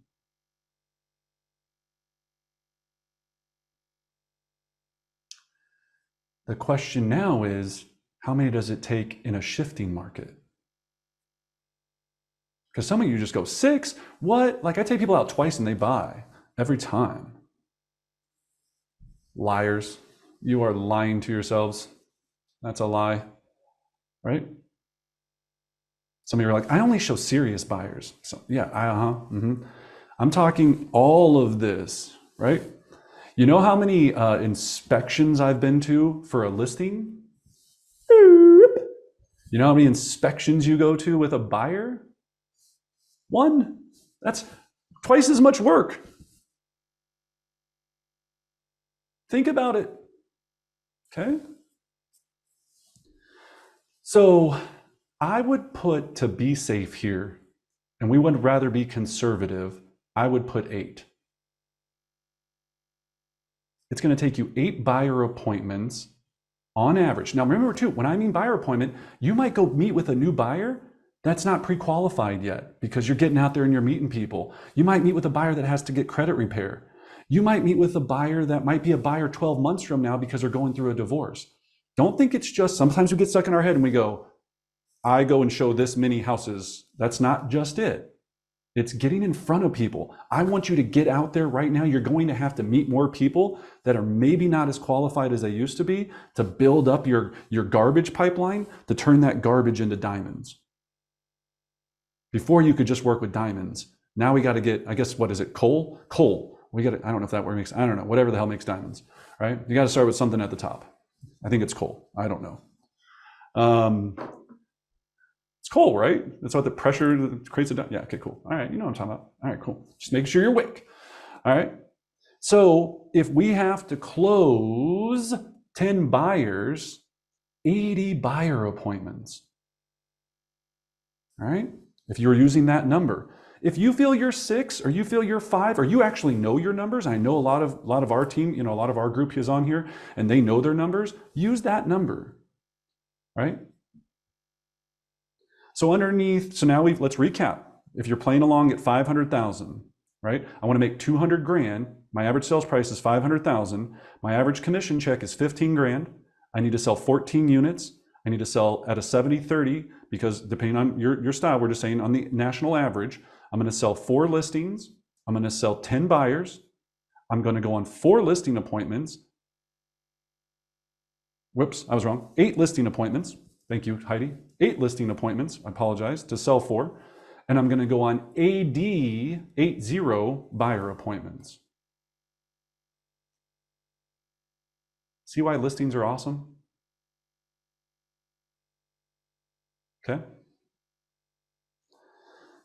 The question now is, how many does it take in a shifting market? Because some of you just go, 6? What? Like, I take people out twice and they buy every time. Liars. You are lying to yourselves. That's a lie, right? Some of you are like, I only show serious buyers. So yeah, I'm talking all of this, right? You know how many inspections I've been to for a listing? You know how many inspections you go to with a buyer? 1. That's twice as much work. Think about it. Okay? So I would put, to be safe here, and we would rather be conservative, I would put 8. It's going to take you 8 buyer appointments on average. Now remember too, when I mean buyer appointment, you might go meet with a new buyer that's not pre-qualified yet because you're getting out there and you're meeting people. You might meet with a buyer that has to get credit repair. You might meet with a buyer that might be a buyer 12 months from now because they're going through a divorce. Don't think it's just, sometimes we get stuck in our head and we go, I go and show this many houses. That's not just it. It's getting in front of people. I want you to get out there right now. You're going to have to meet more people that are maybe not as qualified as they used to be to build up your garbage pipeline, to turn that garbage into diamonds. Before you could just work with diamonds. Now we got to get, I guess, what is it? Coal? Coal. We got to, I don't know if that word makes, I don't know, whatever the hell makes diamonds, right? You got to start with something at the top. I think it's coal. I don't know. It's coal, right? That's what the pressure creates it. Yeah, okay, cool. All right, you know what I'm talking about. All right, cool. Just make sure you're awake. All right. So if we have to close 10 buyers, 80 buyer appointments. All right. If you're using that number, if you feel you're 6 or you feel you're 5, or you actually know your numbers, I know a lot of our team, a lot of our group is on here and they know their numbers, use that number, right? So underneath, so now let's recap. If you're playing along at 500,000, right? I want to make 200 grand. My average sales price is 500,000. My average commission check is 15 grand. I need to sell 14 units. I need to sell at a 70-30 because depending on your style, we're just saying on the national average, I'm going to sell 4 listings. I'm going to sell 10 buyers. I'm going to go on 4 listing appointments. Whoops, I was wrong. 8 listing appointments. Thank you, Heidi. 8 listing appointments, I apologize, to sell 4. And I'm going to go on 80 buyer appointments. See why listings are awesome? Okay.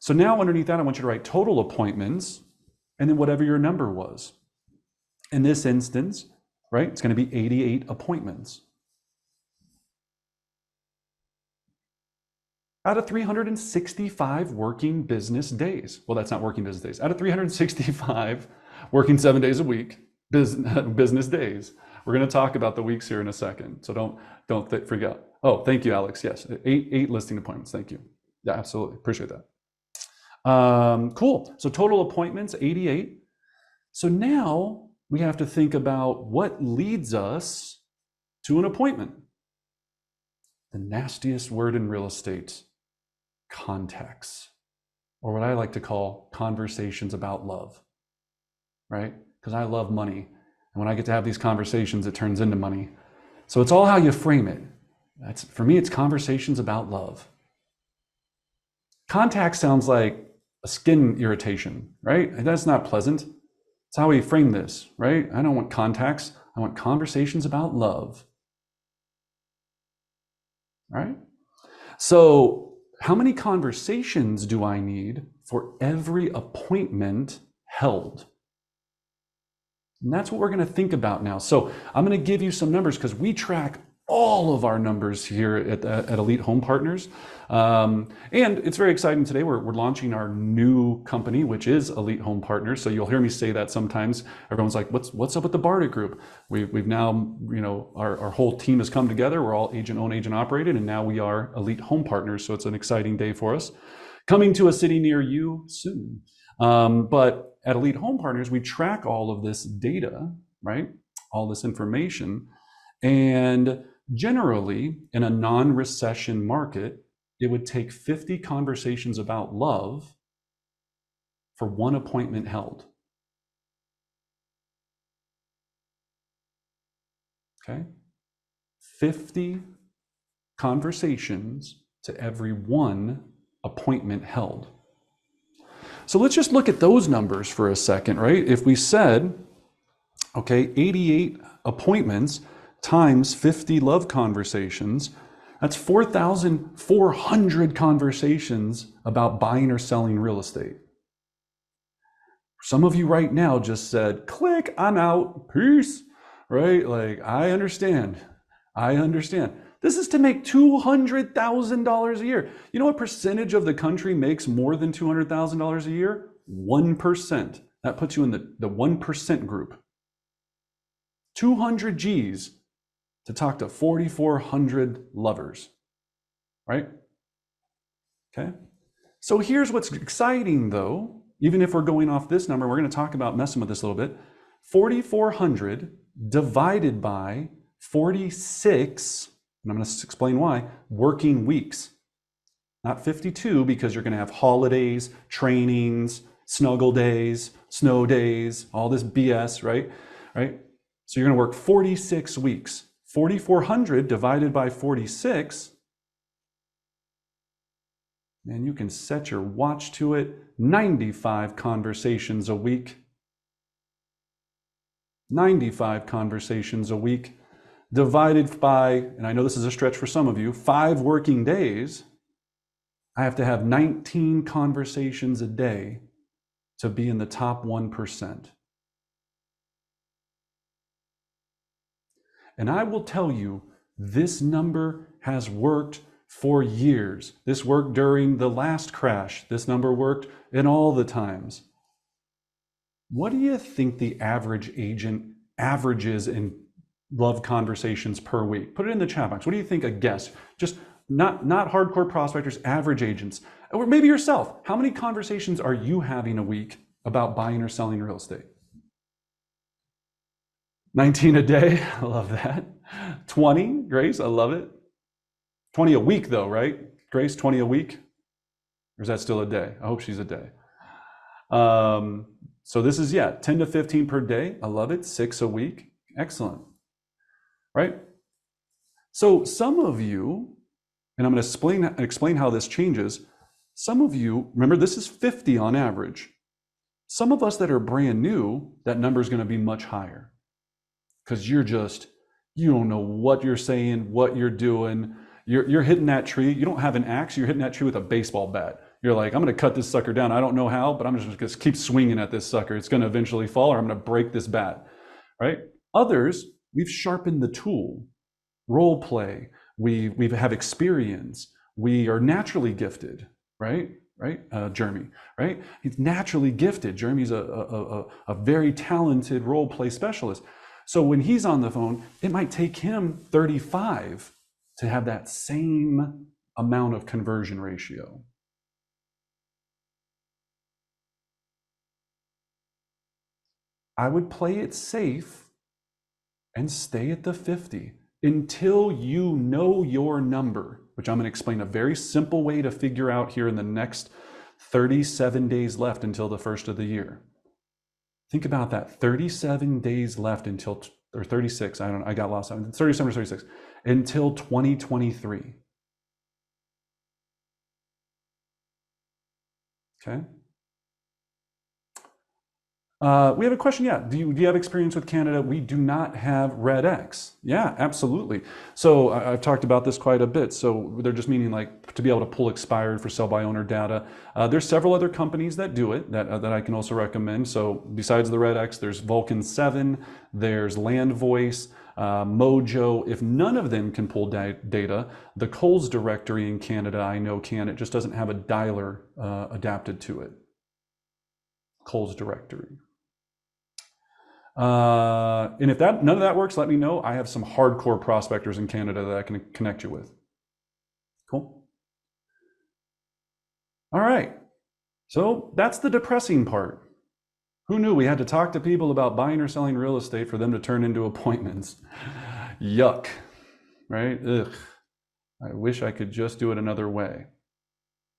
So now underneath that, I want you to write total appointments and then whatever your number was. In this instance, right, it's going to be 88 appointments. Out of 365 working business days. Well, that's not working business days. Out of 365 working 7 days a week business days. We're going to talk about the weeks here in a second. So don't freak out. Oh, thank you, Alex. Yes, 8 listing appointments. Thank you. Yeah, absolutely. Appreciate that. Cool. So total appointments, 88. So now we have to think about what leads us to an appointment. The nastiest word in real estate, contacts, or what I like to call conversations about love, right? Because I love money. And when I get to have these conversations, it turns into money. So it's all how you frame it. For me, it's conversations about love. Contact sounds like a skin irritation, right? And that's not pleasant. It's how we frame this, right? I don't want contacts. I want conversations about love. All right? So how many conversations do I need for every appointment held? And that's what we're going to think about now. So I'm going to give you some numbers because we track all of our numbers here at Elite Home Partners. And it's very exciting today. We're launching our new company, which is Elite Home Partners. So you'll hear me say that sometimes. Everyone's like, what's up with the Bartic group? We've now, our whole team has come together. We're all agent-owned, agent-operated, and now we are Elite Home Partners. So it's an exciting day for us. Coming to a city near you soon. But at Elite Home Partners, we track all of this data, right? All this information. And generally, in a non-recession market, it would take 50 conversations about love for 1 appointment held. Okay? 50 conversations to every 1 appointment held. So let's just look at those numbers for a second, right? If we said, okay, 88 appointments times 50 love conversations, that's 4,400 conversations about buying or selling real estate. Some of you right now just said, click, I'm out, peace, right? Like, I understand. This is to make $200,000 a year. You know what percentage of the country makes more than $200,000 a year? 1%. That puts you in the 1% group. 200 G's to talk to 4,400 lovers, right? Okay. So here's what's exciting though, even if we're going off this number, we're going to talk about messing with this a little bit. 4,400 divided by 46, and I'm going to explain why, working weeks. Not 52, because you're going to have holidays, trainings, snuggle days, snow days, all this BS, right? Right? So you're going to work 46 weeks. 4,400 divided by 46, and you can set your watch to it, 95 conversations a week. 95 conversations a week divided by, and I know this is a stretch for some of you, 5 working days. I have to have 19 conversations a day to be in the top 1%. And I will tell you, this number has worked for years. This worked during the last crash. This number worked in all the times. What do you think the average agent averages in love conversations per week? Put it in the chat box. What do you think, a guess? Just not hardcore prospectors, average agents. Or maybe yourself. How many conversations are you having a week about buying or selling real estate? 19 a day. I love that. 20, Grace, I love it. 20 a week though, right? Grace, 20 a week? Or is that still a day? I hope she's a day. So this is, 10 to 15 per day. I love it. 6 a week. Excellent. Right? So some of you, and I'm going to explain how this changes. Some of you, remember, this is 50 on average. Some of us that are brand new, that number is going to be much higher, because you don't know what you're saying, what you're doing. You're hitting that tree. You don't have an axe. You're hitting that tree with a baseball bat. You're like, I'm going to cut this sucker down. I don't know how, but I'm just going to keep swinging at this sucker. It's going to eventually fall, or I'm going to break this bat, right? Others, we've sharpened the tool. Role play. We have experience. We are naturally gifted, right? Jeremy, right? He's naturally gifted. Jeremy's a very talented role play specialist. So when he's on the phone, it might take him 35 to have that same amount of conversion ratio. I would play it safe and stay at the 50 until you know your number, which I'm going to explain a very simple way to figure out here in the next 37 days left until the first of the year. Think about that. 37 days left until, or 36, I got lost. 37 or 36, until 2023. Okay. We have a question. Do you have experience with Canada? We do not have Red X. Yeah, absolutely. So I've talked about this quite a bit. So they're just meaning like to be able to pull expired for sell by owner data. There's several other companies that do it that I can also recommend. So besides the Red X, there's Vulcan 7, there's Land Voice, Mojo. If none of them can pull data, the Coles directory in Canada, I know can. It just doesn't have a dialer adapted to it. Coles directory. And if none of that works, let me know. I have some hardcore prospectors in Canada that I can connect you with. Cool. All right. So that's the depressing part. Who knew we had to talk to people about buying or selling real estate for them to turn into appointments? Yuck, right? Ugh. I wish I could just do it another way.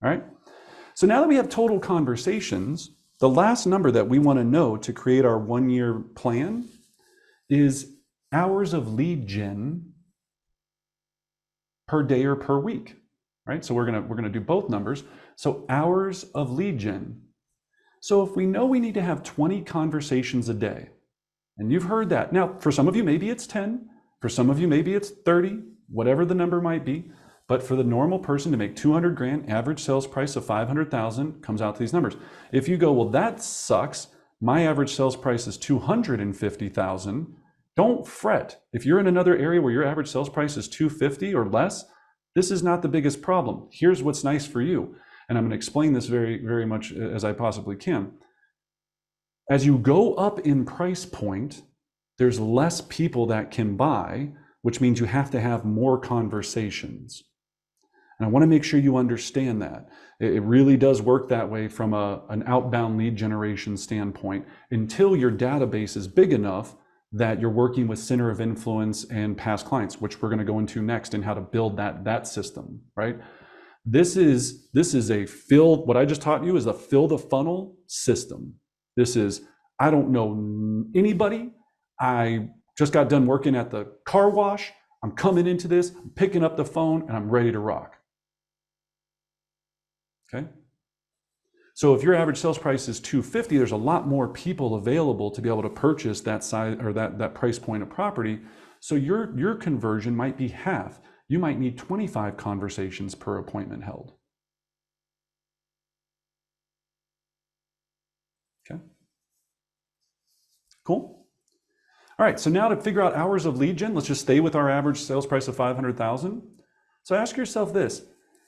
All right. So now that we have total conversations, the last number that we want to know to create our 1-year plan is hours of lead gen per day or per week, right? So we're gonna do both numbers. So hours of lead gen. So if we know we need to have 20 conversations a day, and you've heard that. Now, for some of you, maybe it's 10. For some of you, maybe it's 30, whatever the number might be. But for the normal person to make 200 grand, average sales price of 500,000 comes out to these numbers. If you go, well, that sucks. My average sales price is 250,000. Don't fret. If you're in another area where your average sales price is 250 or less, this is not the biggest problem. Here's what's nice for you. And I'm going to explain this very, very much as I possibly can. As you go up in price point, there's less people that can buy, which means you have to have more conversations. And I want to make sure you understand that. It really does work that way from an outbound lead generation standpoint until your database is big enough that you're working with center of influence and past clients, which we're going to go into next and how to build that system, right? This is a fill, what I just taught you is a fill the funnel system. This is, I don't know anybody. I just got done working at the car wash. I'm coming into this, I'm picking up the phone, and I'm ready to rock. Okay? So if your average sales price is $250, there's a lot more people available to be able to purchase that size or that price point of property. So your conversion might be half. You might need 25 conversations per appointment held. Okay. Cool. All right, so now to figure out hours of lead gen, let's just stay with our average sales price of 500,000. So ask yourself this: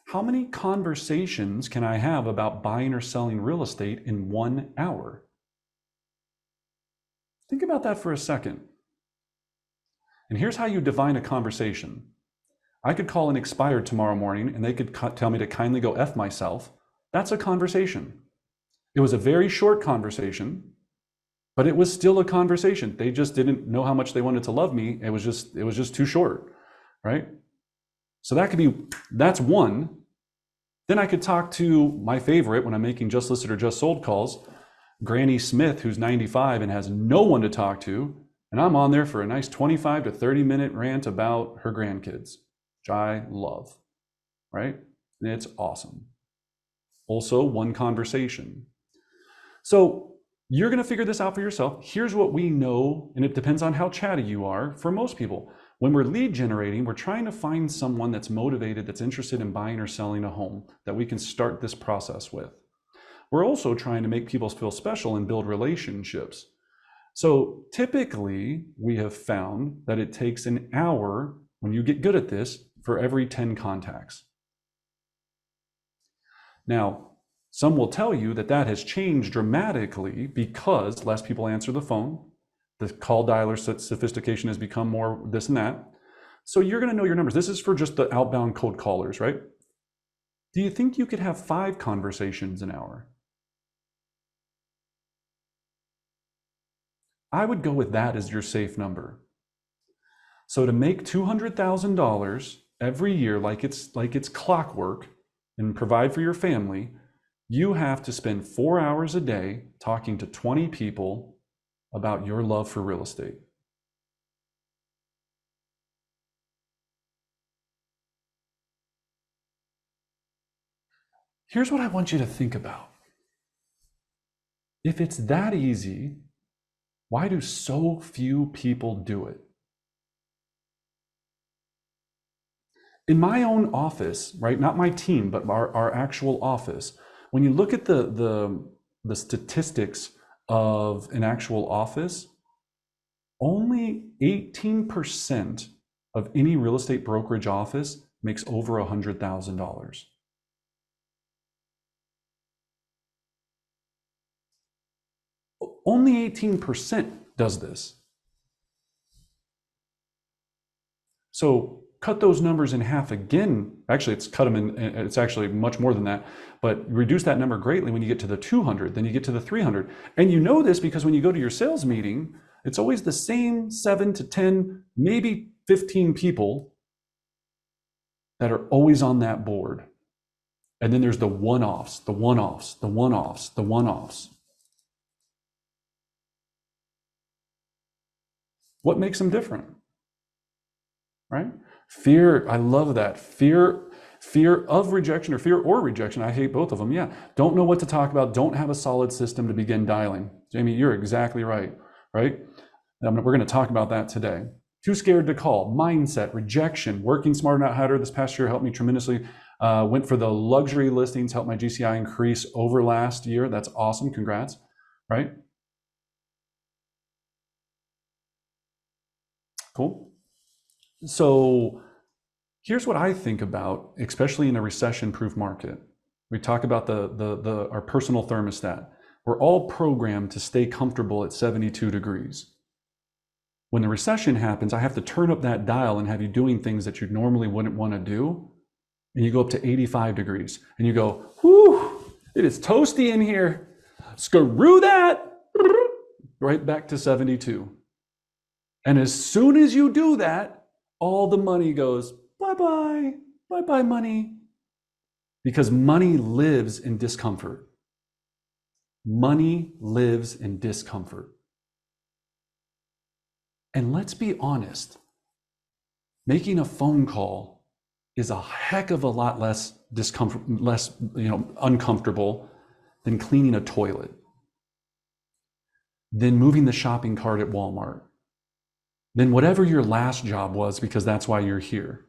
how many conversations can I have about buying or selling real estate in 1 hour? Think about that for a second. And here's how you define a conversation. I could call an expired tomorrow morning and they could tell me to kindly go F myself. That's a conversation. It was a very short conversation, but it was still a conversation. They just didn't know how much they wanted to love me. It was just too short, right? So that's one. Then I could talk to my favorite when I'm making just listed or just sold calls, Granny Smith, who's 95 and has no one to talk to. And I'm on there for a nice 25 to 30-minute rant about her grandkids, which I love, right? And it's awesome. Also, one conversation. So you're going to figure this out for yourself. Here's what we know, and it depends on how chatty you are. For most people, when we're lead generating, we're trying to find someone that's motivated, that's interested in buying or selling a home that we can start this process with. We're also trying to make people feel special and build relationships. So typically, we have found that it takes an hour, when you get good at this, for every 10 contacts. Now, some will tell you that that has changed dramatically because less people answer the phone. The call dialer sophistication has become more this and that. So you're going to know your numbers. This is for just the outbound cold callers, right? Do you think you could have 5 conversations an hour? I would go with that as your safe number. So to make $200,000 every year, like it's clockwork, and provide for your family, you have to spend 4 hours a day talking to 20 people about your love for real estate. Here's what I want you to think about. If it's that easy, why do so few people do it? In my own office, right, not my team, but our actual office, when you look at the statistics of an actual office, only 18% of any real estate brokerage office makes over $100,000. Only 18% does this. So cut those numbers in half again. Actually, it's cut them in, it's actually much more than that, but reduce that number greatly when you get to the 200, then you get to the 300. And you know this because when you go to your sales meeting, it's always the same 7 to 10, maybe 15 people that are always on that board. And then there's the one-offs, the one-offs, the one-offs, the one-offs. What makes them different? Right? Fear, I love that. Fear of rejection, or fear or rejection. I hate both of them. Yeah. Don't know what to talk about. Don't have a solid system to begin dialing. Jamie, you're exactly right. Right? We're going to talk about that today. Too scared to call. Mindset, rejection, working smarter, not harder. This past year helped me tremendously. Went for the luxury listings, helped my GCI increase over last year. That's awesome. Congrats. Right? Cool. So here's what I think about, especially in a recession-proof market. We talk about our personal thermostat. We're all programmed to stay comfortable at 72 degrees. When the recession happens, I have to turn up that dial and have you doing things that you normally wouldn't want to do. And you go up to 85 degrees and you go, whew, it is toasty in here. Screw that. Right back to 72. And as soon as you do that, all the money goes, bye-bye, bye-bye money. because money lives in discomfort. Money lives in discomfort. And let's be honest, making a phone call is a heck of a lot less uncomfortable than cleaning a toilet, than moving the shopping cart at Walmart, than whatever your last job was, because that's why you're here.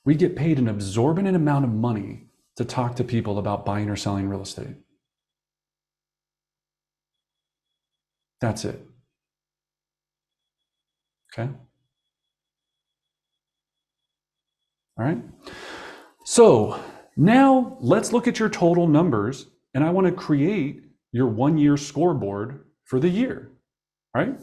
We get paid an exorbitant amount of money to talk to people about buying or selling real estate. That's it. Okay? All right? So now let's look at your total numbers, and I want to create your 1-year scoreboard for the year. All right?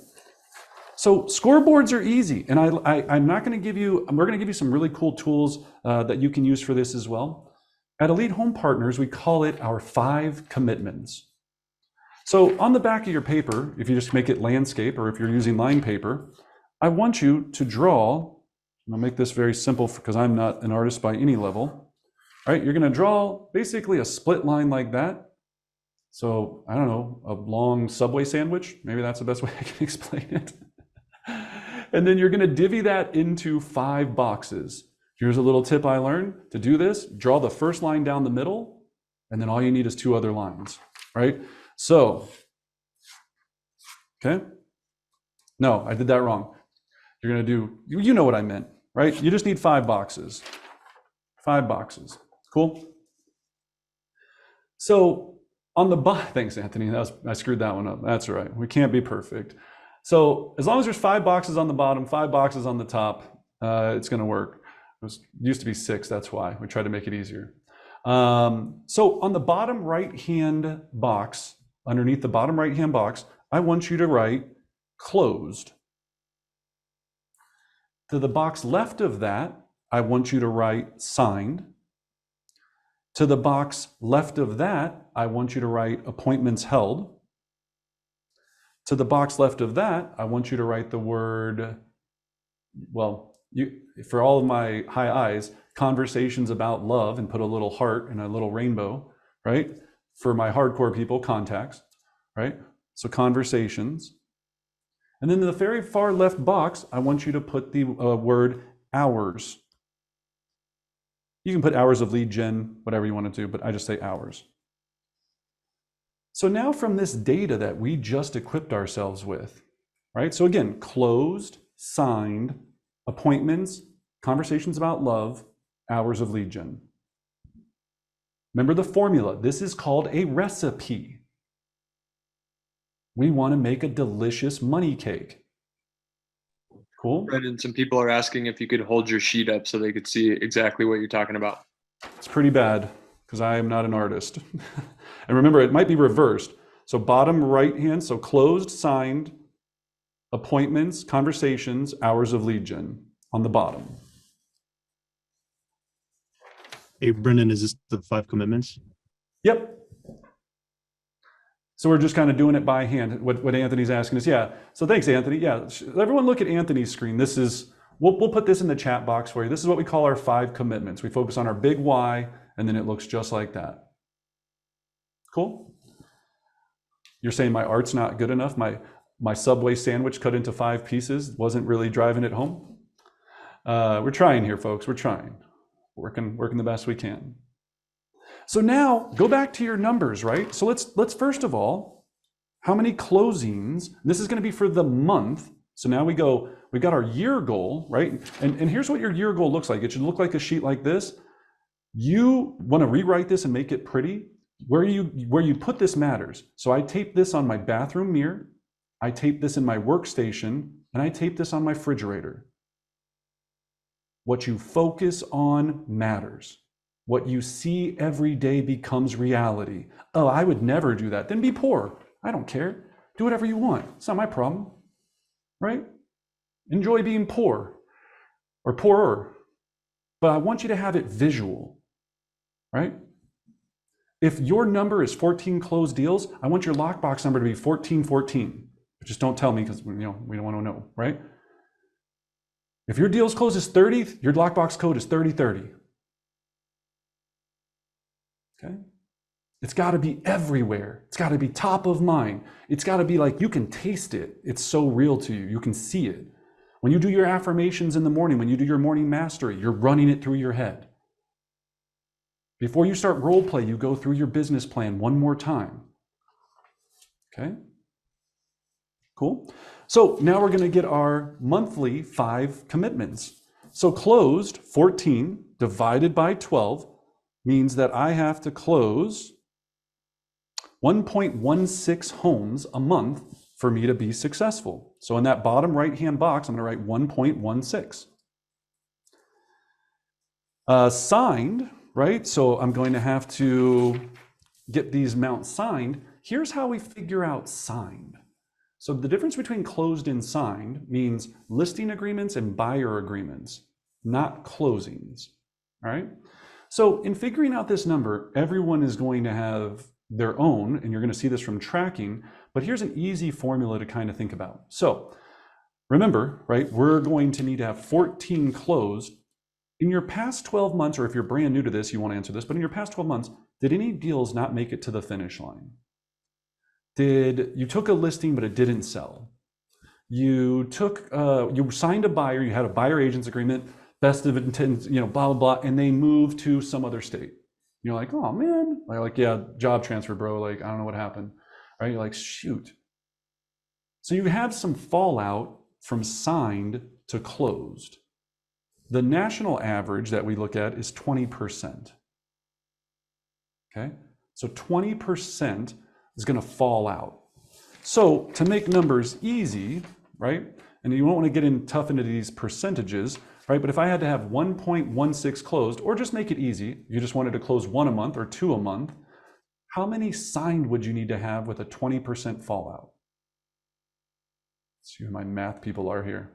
So scoreboards are easy, and I'm not going to give you, we're going to give you some really cool tools that you can use for this as well. At Elite Home Partners, we call it our 5 commitments. So on the back of your paper, if you just make it landscape, or if you're using line paper, I want you to draw, and I'll make this very simple because I'm not an artist by any level. All right, you're going to draw basically a split line like that. So I don't know, a long Subway sandwich. Maybe that's the best way I can explain it. And then you're going to divvy that into 5 boxes. Here's a little tip I learned to do this. Draw the first line down the middle, and then all you need is 2 other lines, right? So, okay? No, I did that wrong. You're going to do, you know what I meant, right? You just need 5 boxes. 5 boxes. Cool? So on the bottom, thanks, Anthony. I screwed that one up. That's all right. We can't be perfect. So as long as there's 5 boxes on the bottom, 5 boxes on the top, it's going to work. It used to be 6. That's why we tried to make it easier. So on the bottom right-hand box, underneath the bottom right-hand box, I want you to write closed. To the box left of that, I want you to write signed. To the box left of that, I want you to write appointments held. To the box left of that, I want you to write the word, well, for all of my high eyes, conversations about love, and put a little heart and a little rainbow, right? For my hardcore people, contacts, right? So conversations. And then in the very far left box, I want you to put the word hours. You can put hours of lead gen, whatever you want to do, but I just say hours. So now from this data that we just equipped ourselves with, right? So again, closed, signed, appointments, conversations about love, hours of lead gen. Remember the formula. This is called a recipe. We want to make a delicious money cake. Cool? Brendan, some people are asking if you could hold your sheet up so they could see exactly what you're talking about. It's pretty bad because I am not an artist. And remember, it might be reversed. So bottom right hand, so closed, signed, appointments, conversations, hours of lead gen on the bottom. Hey, Brendan, is this the 5 commitments? Yep. So we're just kind of doing it by hand. What Anthony's asking is, yeah. So thanks, Anthony. Yeah, everyone look at Anthony's screen. This is, we'll put this in the chat box for you. This is what we call our 5 commitments. We focus on our big why, and then it looks just like that. Cool? You're saying my art's not good enough? My Subway sandwich cut into 5 pieces wasn't really driving it home? We're trying here, folks. We're trying. Working the best we can. So now go back to your numbers, right? So let's first of all, how many closings? This is going to be for the month. So now we got our year goal, right? And here's what your year goal looks like. It should look like a sheet like this. You want to rewrite this and make it pretty. Where you put this matters. So I tape this on my bathroom mirror, I tape this in my workstation, and I tape this on my refrigerator. What you focus on matters. What you see every day becomes reality. Oh, I would never do that. Then be poor. I don't care. Do whatever you want. It's not my problem, right? Enjoy being poor or poorer. But I want you to have it visual, right? If your number is 14 closed deals, I want your lockbox number to be 1414. But just don't tell me because we don't want to know, right? If your deal's closes 30, your lockbox code is 3030. Okay? It's got to be everywhere. It's got to be top of mind. It's got to be like you can taste it. It's so real to you. You can see it. When you do your affirmations in the morning, when you do your morning mastery, you're running it through your head. Before you start role play, you go through your business plan one more time. Okay? Cool. So now we're going to get our monthly 5 commitments. So closed, 14 divided by 12 means that I have to close 1.16 homes a month for me to be successful. So in that bottom right-hand box, I'm going to write 1.16. Signed, right? So I'm going to have to get these amounts signed. Here's how we figure out signed. So the difference between closed and signed means listing agreements and buyer agreements, not closings, all right? So in figuring out this number, everyone is going to have their own, and you're going to see this from tracking, but here's an easy formula to kind of think about. So remember, right, we're going to need to have 14 closed. In your past 12 months, or if you're brand new to this, you want to answer this, but in your past 12 months, did any deals not make it to the finish line? You took a listing, but it didn't sell? You signed a buyer, you had a buyer agents agreement, best of intent, blah, blah, blah, and they moved to some other state. You're like, oh man, like, yeah, job transfer, bro. Like, I don't know what happened, right? You're like, shoot. So you have some fallout from signed to closed. The national average that we look at is 20%. Okay, so 20% is going to fall out. So to make numbers easy, right? And you won't want to get tough into these percentages, right? But if I had to have 1.16 closed, or just make it easy, you just wanted to close 1 a month or 2 a month, how many signed would you need to have with a 20% fallout? See who my math people are here.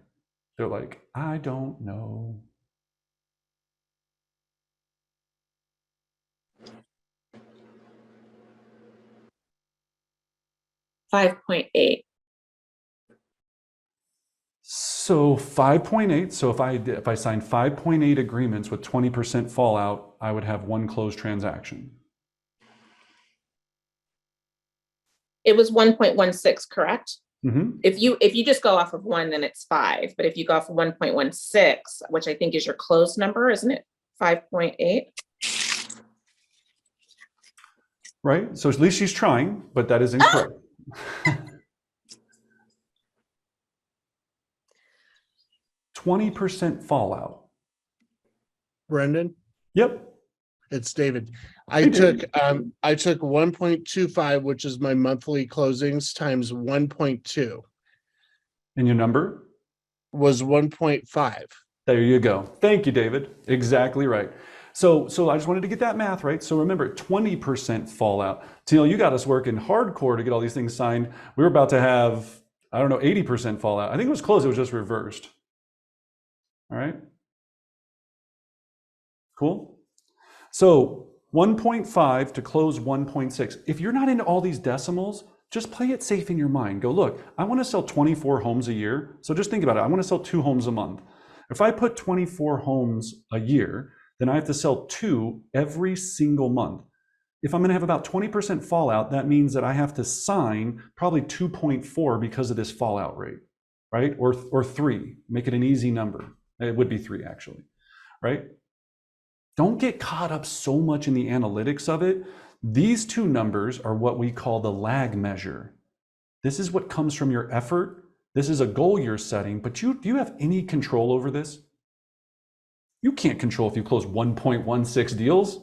They're like, I don't know. $5.8. So 5.8. So if I signed 5.8 agreements with 20% fallout, I would have 1 closed transaction. It was 1.16, correct? Mm-hmm. If you just go off of 1, then it's 5. But if you go off of 1.16, which I think is your closed number, isn't it? 5.8. Right. So at least she's trying, but that is incorrect. 20% fallout. Brendan, Yep. it's David. Hey, I David. took 1.25, which is my monthly closings, times 1.2 And your number? was 1.5. There you go. Thank you, David. Exactly right. So I just wanted to get that math right. So remember, 20% fallout. Teal, you got us working hardcore to get all these things signed. We were about to have, I don't know, 80% fallout. I think it was close. It was just reversed. All right. Cool. So 1.5 to close 1.6. If you're not into all these decimals, just play it safe in your mind. Go, look, I want to sell 24 homes a year. So just think about it. I want to sell 2 homes a month. If I put 24 homes a year, then I have to sell 2 every single month. If I'm going to have about 20% fallout, that means that I have to sign probably 2.4 because of this fallout rate, right? Or 3, make it an easy number. It would be 3 actually, right? Don't get caught up so much in the analytics of it. These 2 numbers are what we call the lag measure. This is what comes from your effort. This is a goal you're setting, but do you have any control over this? You can't control if you close 1.16 deals,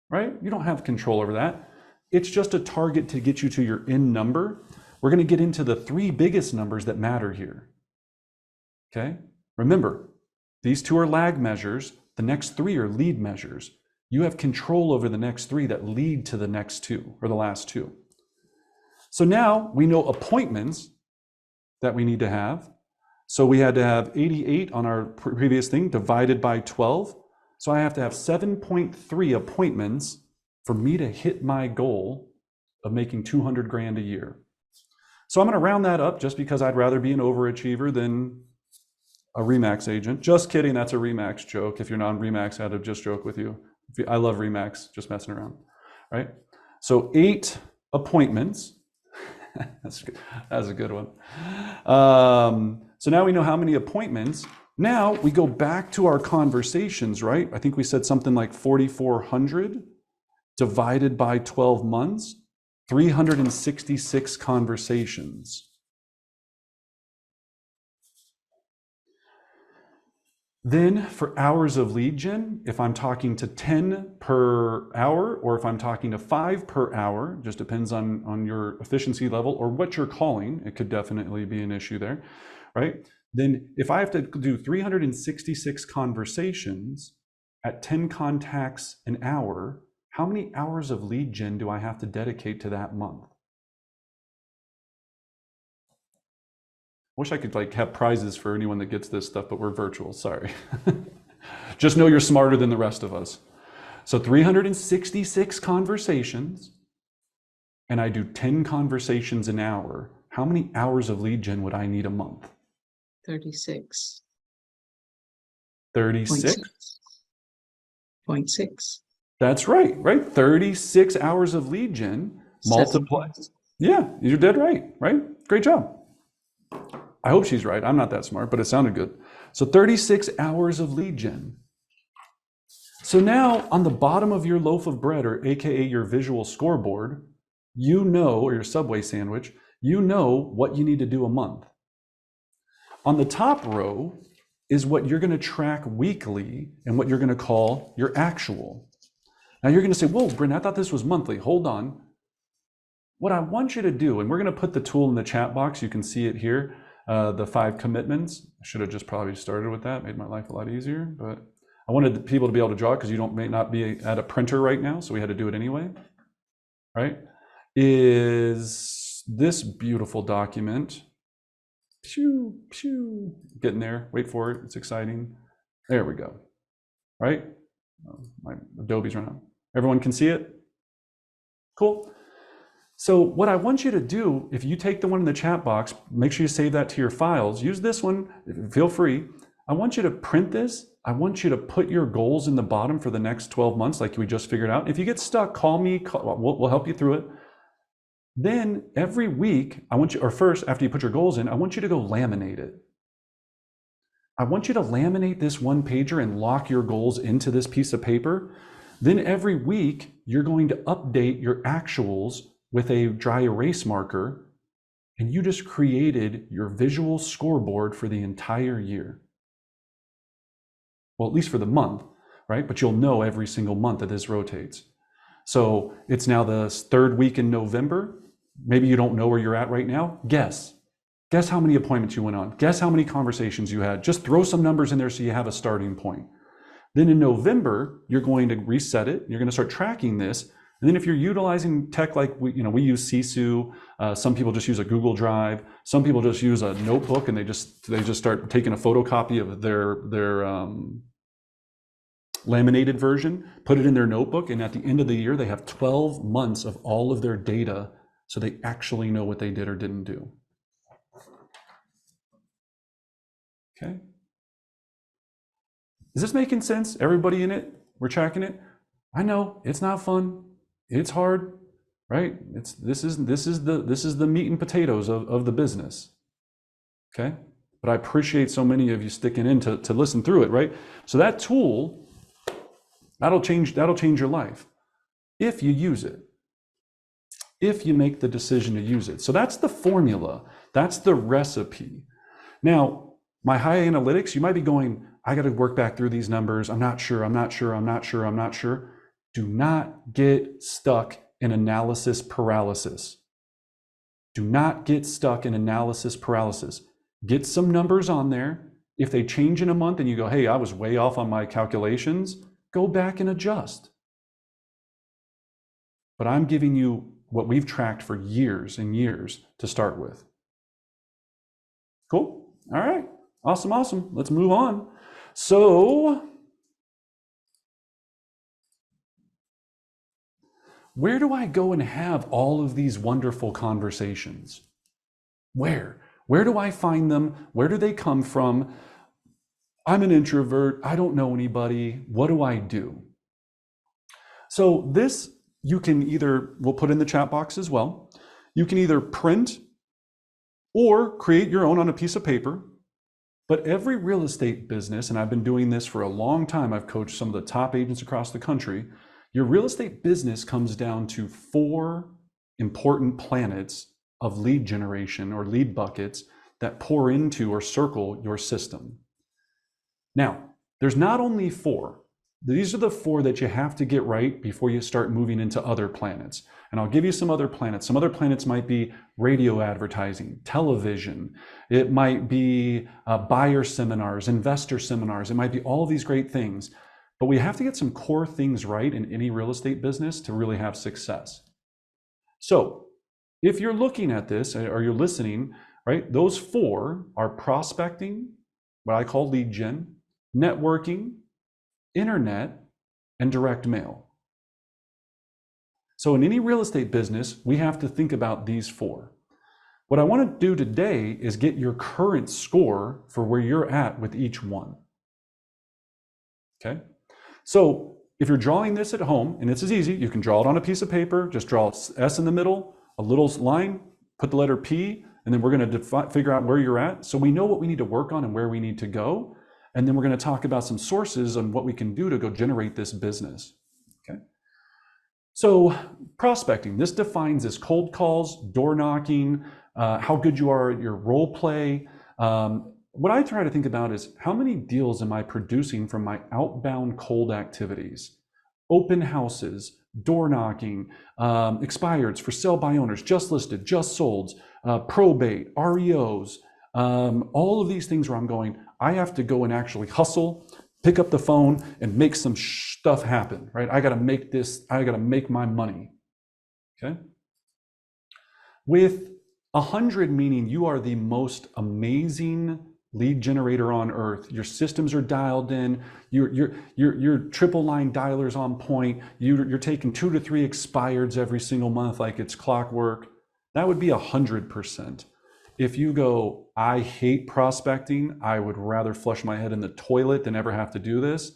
right? You don't have control over that. It's just a target to get you to your end number. We're going to get into the 3 biggest numbers that matter here. Okay? Remember, these 2 are lag measures. The next 3 are lead measures. You have control over the next 3 that lead to the next 2 or the last 2. So now we know appointments that we need to have. So we had to have 88 on our previous thing divided by 12. So I have to have 7.3 appointments for me to hit my goal of making 200 grand a year. So I'm going to round that up just because I'd rather be an overachiever than a Remax agent. Just kidding, that's a Remax joke. If you're non-Remax, I had to just joke with you. I love Remax, just messing around, right? So 8 appointments. That's a good one. So now we know how many appointments. Now we go back to our conversations, right? I think we said something like 4,400 divided by 12 months, 366 conversations. Then for hours of lead gen, if I'm talking to 10 per hour, or if I'm talking to 5 per hour, just depends on your efficiency level or what you're calling, it could definitely be an issue there, right? Then if I have to do 366 conversations at 10 contacts an hour, how many hours of lead gen do I have to dedicate to that month? Wish I could like have prizes for anyone that gets this stuff, but we're virtual, sorry. Just know you're smarter than the rest of us. So 366 conversations, and I do 10 conversations an hour. How many hours of lead gen would I need a month? 36. 36? 0.6. That's right? 36 hours of lead gen, multiply. Yeah, you're dead right? Great job. I hope she's right. I'm not that smart, but it sounded good. So 36 hours of lead gen. So now on the bottom of your loaf of bread, or AKA your visual scoreboard, you know, or your Subway sandwich, you know what you need to do a month. On the top row is what you're going to track weekly and what you're going to call your actual. Now you're going to say, whoa, Bryn, I thought this was monthly. Hold on. What I want you to do, and we're going to put the tool in the chat box, you can see it here, the 5 commitments. I should have just probably started with that, made my life a lot easier, but I wanted people to be able to draw it because you may not be at a printer right now, so we had to do it anyway, right? Is this beautiful document. Pew, pew, getting there, wait for it, it's exciting. There we go, right? My Adobe's run out. Everyone can see it? Cool. So what I want you to do, if you take the one in the chat box, make sure you save that to your files. Use this one, feel free. I want you to print this. I want you to put your goals in the bottom for the next 12 months, like we just figured out. If you get stuck, call me, we'll help you through it. Then every week, I want you, or first, after you put your goals in, I want you to go laminate it. I want you to laminate this one pager and lock your goals into this piece of paper. Then every week, you're going to update your actuals with a dry erase marker, and you just created your visual scoreboard for the entire year. Well, at least for the month, right? But you'll know every single month that this rotates. So it's now the 3rd week in November. Maybe you don't know where you're at right now. Guess how many appointments you went on. Guess how many conversations you had. Just throw some numbers in there so you have a starting point. Then in November, you're going to reset it. You're going to start tracking this. And then if you're utilizing tech like we use Sisu, some people just use a Google Drive, some people just use a notebook and they just start taking a photocopy of their laminated version, put it in their notebook, and at the end of the year, they have 12 months of all of their data so they actually know what they did or didn't do. Okay. Is this making sense? Everybody in it? We're tracking it? I know it's not fun. It's hard, right? This is the meat and potatoes of the business. Okay? But I appreciate so many of you sticking in to listen through it, right? So that tool, that'll change your life if you use it. If you make the decision to use it. So that's the formula. That's the recipe. Now, my high analytics, you might be going, I got to work back through these numbers. I'm not sure. Do not get stuck in analysis paralysis. Do not get stuck in analysis paralysis. Get some numbers on there. If they change in a month and you go, hey, I was way off on my calculations, go back and adjust. But I'm giving you what we've tracked for years and years to start with. Cool? All right. Awesome. Let's move on. So, where do I go and have all of these wonderful conversations? Where do I find them? Where do they come from? I'm an introvert. I don't know anybody. What do I do? So this, you can either, we'll put in the chat box as well. You can either print or create your own on a piece of paper. But every real estate business, and I've been doing this for a long time, I've coached some of the top agents across the country. Your real estate business comes down to 4 important planets of lead generation or lead buckets that pour into or circle your system. Now, there's not only 4. These are the 4 that you have to get right before you start moving into other planets. And I'll give you some other planets. Some other planets might be radio advertising, television. It might be buyer seminars, investor seminars. It might be all of these great things. But we have to get some core things right in any real estate business to really have success. So if you're looking at this or you're listening, right, those 4 are prospecting, what I call lead gen, networking, internet, and direct mail. So in any real estate business, we have to think about these 4. What I want to do today is get your current score for where you're at with each one. Okay? So if you're drawing this at home, and this is easy, you can draw it on a piece of paper, just draw S in the middle, a little line, put the letter P, and then we're going to figure out where you're at. So we know what we need to work on and where we need to go. And then we're going to talk about some sources on what we can do to go generate this business. Okay. So prospecting, this defines as cold calls, door knocking, how good you are at your role play. What I try to think about is how many deals am I producing from my outbound cold activities? Open houses, door knocking, expireds, for sale by owners, just listed, just sold, probate, REOs, all of these things where I'm going, I have to go and actually hustle, pick up the phone and make some stuff happen, right? I got to make this, I got to make my money. Okay. With 100, meaning you are the most amazing lead generator on earth. Your systems are dialed in. Your triple line dialers on point. You're taking 2 to 3 expireds every single month like it's clockwork. That would be 100%. If you go, I hate prospecting, I would rather flush my head in the toilet than ever have to do this,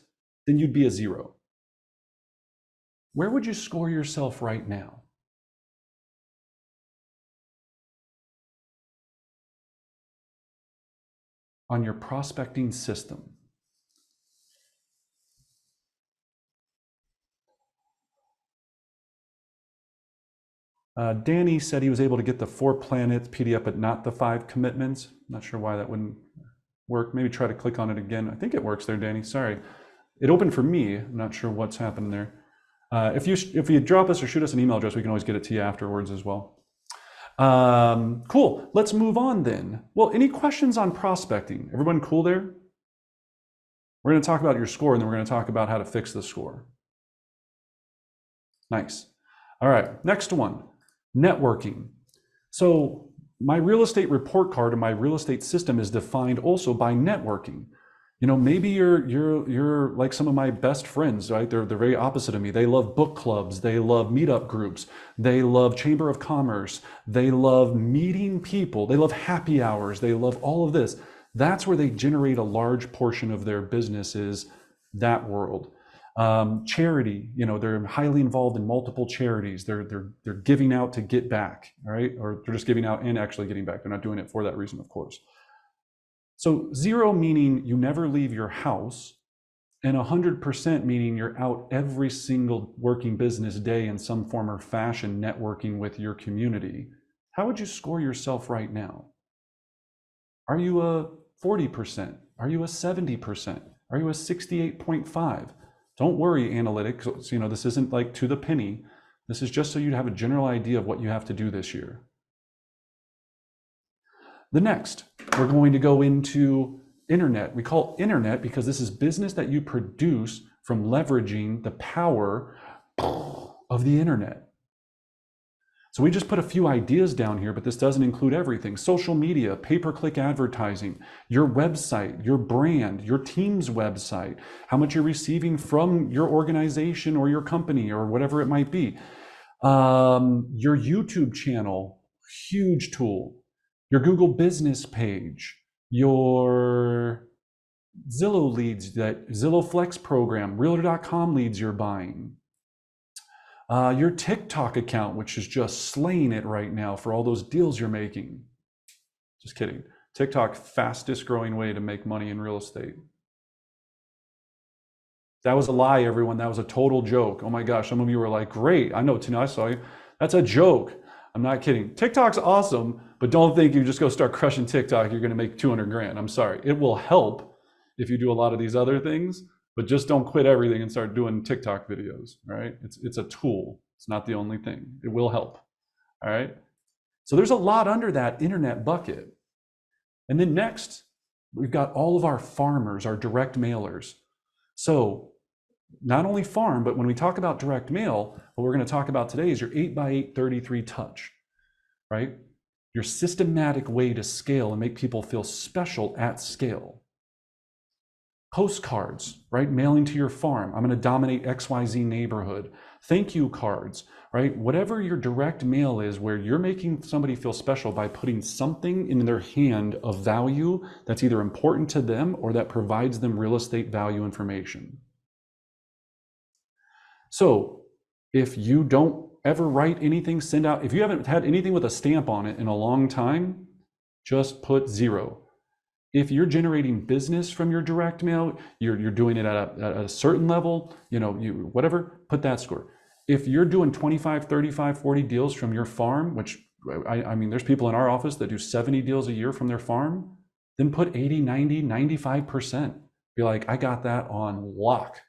then you'd be a 0. Where would you score yourself right now? On your prospecting system. Danny said he was able to get the 4 planets PDF, but not the 5 commitments. Not sure why that wouldn't work. Maybe try to click on it again. I think it works there, Danny. Sorry. It opened for me. I'm not sure what's happened there. If you drop us or shoot us an email address, we can always get it to you afterwards as well. Cool. Let's move on then. Well, any questions on prospecting? Everyone cool there? We're going to talk about your score, and then we're going to talk about how to fix the score. Nice. All right. Next one. Networking. So my real estate report card and my real estate system is defined also by networking. You know, maybe you're like some of my best friends, right? They're very opposite of me. They love book clubs. They love meetup groups. They love Chamber of Commerce. They love meeting people. They love happy hours. They love all of this. That's where they generate a large portion of their business, is that world. Charity, you know, they're highly involved in multiple charities. They're giving out to get back, right? Or they're just giving out and actually getting back. They're not doing it for that reason, of course. So 0 meaning you never leave your house, and 100% meaning you're out every single working business day in some form or fashion networking with your community. How would you score yourself right now? Are you a 40%? Are you a 70%? Are you a 68.5? Don't worry, analytics. You know, this isn't like to the penny. This is just so you have a general idea of what you have to do this year. The next, we're going to go into internet. We call internet because this is business that you produce from leveraging the power of the internet. So we just put a few ideas down here, but this doesn't include everything. Social media, pay-per-click advertising, your website, your brand, your team's website, how much you're receiving from your organization or your company or whatever it might be. Your YouTube channel, huge tool. Your Google business page, your Zillow leads that Zillow Flex program, Realtor.com leads you're buying. Your TikTok account, which is just slaying it right now for all those deals you're making. Just kidding. TikTok, fastest growing way to make money in real estate. That was a lie, everyone. That was a total joke. Oh my gosh, some of you were like, great. I know, Tina, I saw you. That's a joke. I'm not kidding. TikTok's awesome, but don't think you just go start crushing TikTok, you're gonna make 200 grand. I'm sorry. It will help if you do a lot of these other things, but just don't quit everything and start doing TikTok videos, all right? It's a tool. It's not the only thing. It will help, all right? So there's a lot under that internet bucket. And then next, we've got all of our farmers, our direct mailers. So not only farm, but when we talk about direct mail, what we're going to talk about today is your 8x8 33 touch, right? Your systematic way to scale and make people feel special at scale. Postcards, right? Mailing to your farm. I'm going to dominate XYZ neighborhood. Thank you cards, right? Whatever your direct mail is, where you're making somebody feel special by putting something in their hand of value that's either important to them or that provides them real estate value information. So if you don't ever write anything, send out, if you haven't had anything with a stamp on it in a long time, just put 0. If you're generating business from your direct mail, you're doing it at a certain level, whatever, put that score. If you're doing 25, 35, 40 deals from your farm, which I mean, there's people in our office that do 70 deals a year from their farm, then put 80, 90, 95%. Be like, I got that on lock.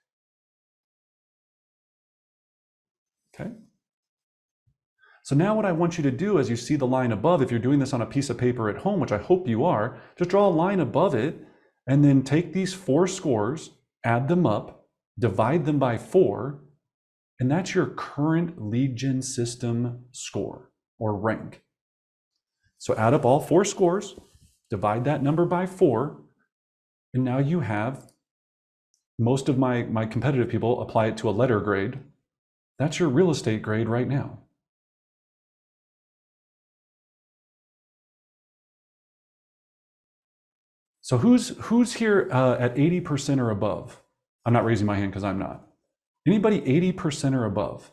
Okay. So now what I want you to do, as you see the line above, if you're doing this on a piece of paper at home, which I hope you are, just draw a line above it and then take these 4 scores, add them up, divide them by 4, and that's your current lead gen system score or rank. So add up all 4 scores, divide that number by 4, and now you have, most of my competitive people apply it to a letter grade. That's your real estate grade right now. So who's here at 80% or above? I'm not raising my hand because I'm not. Anybody 80% or above?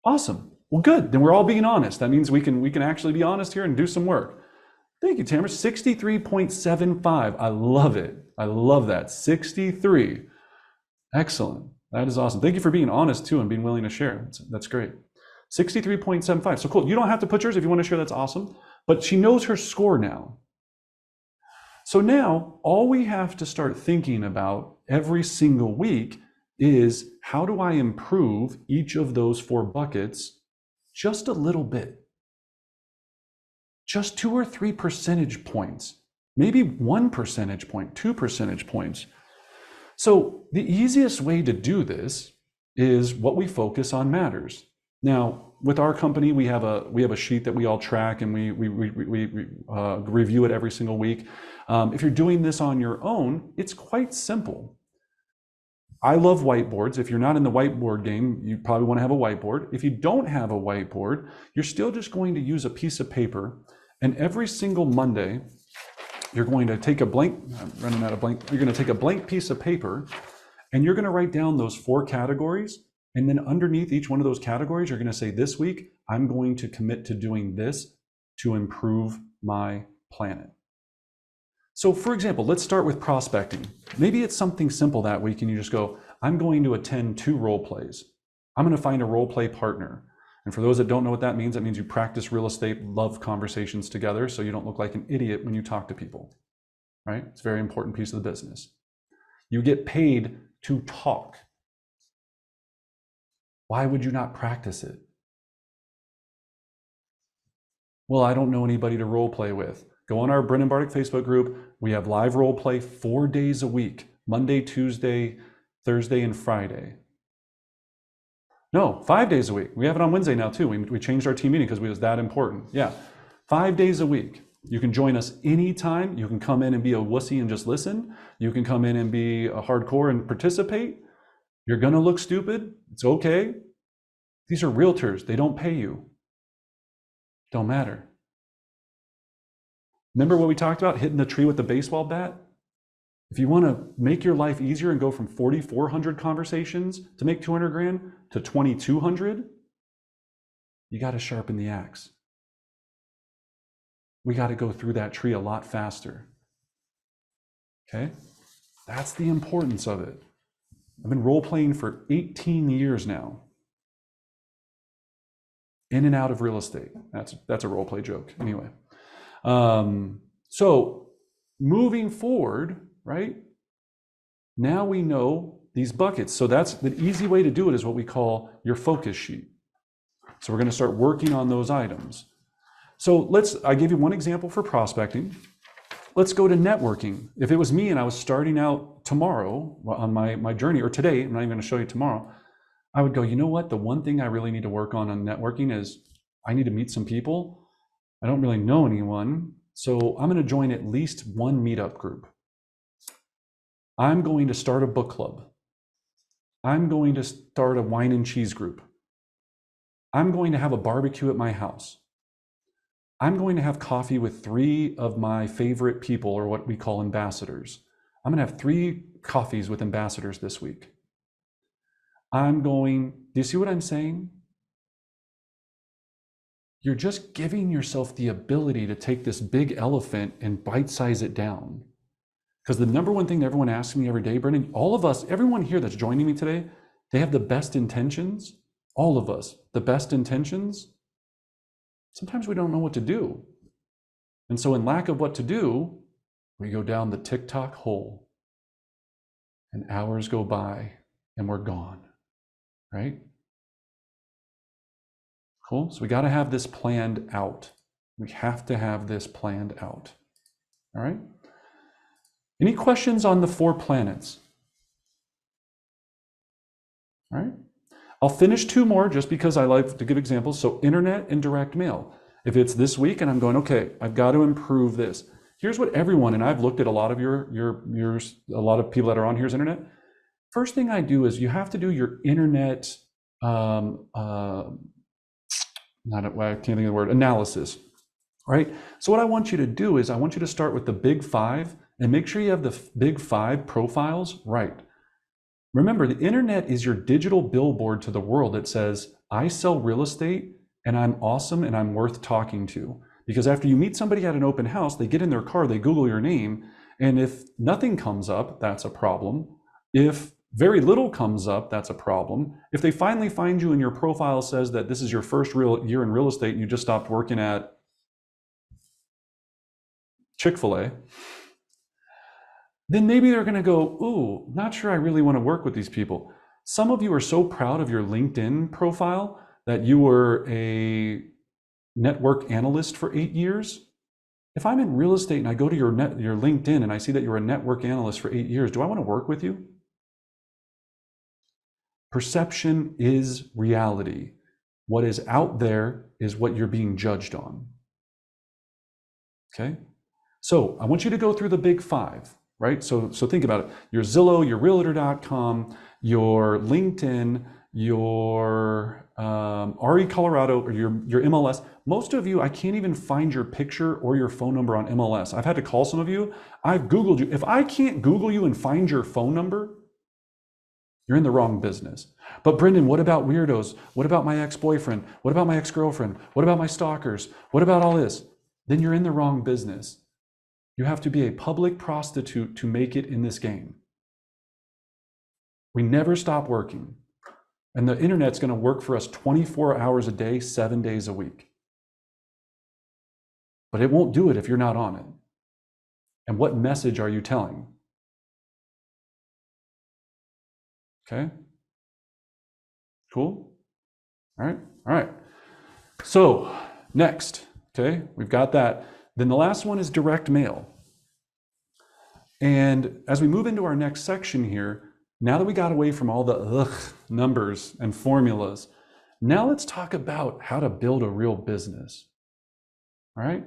Awesome. Well, good. Then we're all being honest. That means we can actually be honest here and do some work. Thank you, Tamara. 63.75. I love it. I love that. 63. Excellent. That is awesome. Thank you for being honest too and being willing to share. That's great. 63.75. So cool. You don't have to put yours if you want to share. That's awesome. But she knows her score now. So now all we have to start thinking about every single week is, how do I improve each of those 4 buckets just a little bit? Just 2 or 3 percentage points, maybe 1 percentage point, 2 percentage points. So the easiest way to do this is what we focus on matters. Now, with our company, we have a sheet that we all track, and we review it every single week. If you're doing this on your own, it's quite simple. I love whiteboards. If you're not in the whiteboard game, you probably want to have a whiteboard. If you don't have a whiteboard, you're still just going to use a piece of paper, and every single Monday, you're going to take a blank, I'm running out of blank, you're going to take a blank piece of paper, and you're going to write down those 4 categories. And then underneath each one of those categories, you're going to say, this week, I'm going to commit to doing this to improve my planet. So for example, let's start with prospecting. Maybe it's something simple that week and you just go, I'm going to attend 2 role plays. I'm going to find a role play partner. And for those that don't know what that means you practice real estate, love conversations together so you don't look like an idiot when you talk to people, right? It's a very important piece of the business. You get paid to talk. Why would you not practice it? Well, I don't know anybody to role play with. Go on our Brennan Bartic Facebook group. We have live role play 4 days a week, Monday, Tuesday, Thursday, and Friday. No, 5 days a week. We have it on Wednesday now too. We changed our team meeting because it was that important. Yeah, 5 days a week. You can join us anytime. You can come in and be a wussy and just listen. You can come in and be a hardcore and participate. You're gonna look stupid. It's okay. These are realtors. They don't pay you. Don't matter. Remember what we talked about, hitting the tree with the baseball bat? If you want to make your life easier and go from 4,400 conversations to make 200 grand to 2,200, you got to sharpen the axe. We got to go through that tree a lot faster. Okay? That's the importance of it. I've been role playing for 18 years now. In and out of real estate. That's a role play joke. Anyway. So moving forward, right? Now we know these buckets. So that's the easy way to do it, is what we call your focus sheet. So we're going to start working on those items. So I gave you one example for prospecting. Let's go to networking. If it was me and I was starting out tomorrow on my journey, or today, I'm not even going to show you tomorrow, I would go, you know what? The one thing I really need to work on networking is I need to meet some people. I don't really know anyone. So I'm going to join at least one meetup group. I'm going to start a book club. I'm going to start a wine and cheese group. I'm going to have a barbecue at my house. I'm going to have coffee with 3 of my favorite people, or what we call ambassadors. I'm going to have 3 coffees with ambassadors this week. do you see what I'm saying? You're just giving yourself the ability to take this big elephant and bite-size it down. Because the number one thing that everyone asks me every day, Brendan, all of us, everyone here that's joining me today, they have the best intentions. All of us, the best intentions. Sometimes we don't know what to do. And so in lack of what to do, we go down the TikTok hole. And hours go by and we're gone, right? Cool, so we gotta have this planned out. We have to have this planned out, all right? Any questions on the 4 planets? All right, I'll finish 2 more just because I like to give examples. So internet and direct mail. If it's this week and I'm going, okay, I've got to improve this. Here's what everyone, and I've looked at a lot of a lot of people that are on here's internet. First thing I do is you have to do your internet, I can't think of the word, analysis, right? So what I want you to do is I want you to start with the big 5 and make sure you have the big 5 profiles right. Remember, the internet is your digital billboard to the world that says, I sell real estate and I'm awesome and I'm worth talking to. Because after you meet somebody at an open house, they get in their car, they Google your name, and if nothing comes up, that's a problem. If very little comes up, that's a problem. If they finally find you and your profile says that this is your first real year in real estate and you just stopped working at Chick-fil-A, then maybe they're going to go, ooh, not sure I really want to work with these people. Some of you are so proud of your LinkedIn profile that you were a network analyst for 8 years. If I'm in real estate and I go to your LinkedIn and I see that you're a network analyst for 8 years, do I want to work with you? Perception is reality. What is out there is what you're being judged on. Okay? So I want you to go through the big 5, right? So think about it. Your Zillow, your Realtor.com, your LinkedIn, your RE Colorado, or your MLS. Most of you, I can't even find your picture or your phone number on MLS. I've had to call some of you. I've Googled you. If I can't Google you and find your phone number, you're in the wrong business. But Brendan, what about weirdos? What about my ex-boyfriend? What about my ex-girlfriend? What about my stalkers? What about all this? Then you're in the wrong business. You have to be a public prostitute to make it in this game. We never stop working. And the internet's going to work for us 24 hours a day, 7 days a week. But it won't do it if you're not on it. And what message are you telling? Okay? Cool? All right. So, next, okay, we've got that. Then the last one is direct mail. And as we move into our next section here, now that we got away from all the numbers and formulas, now let's talk about how to build a real business. All right?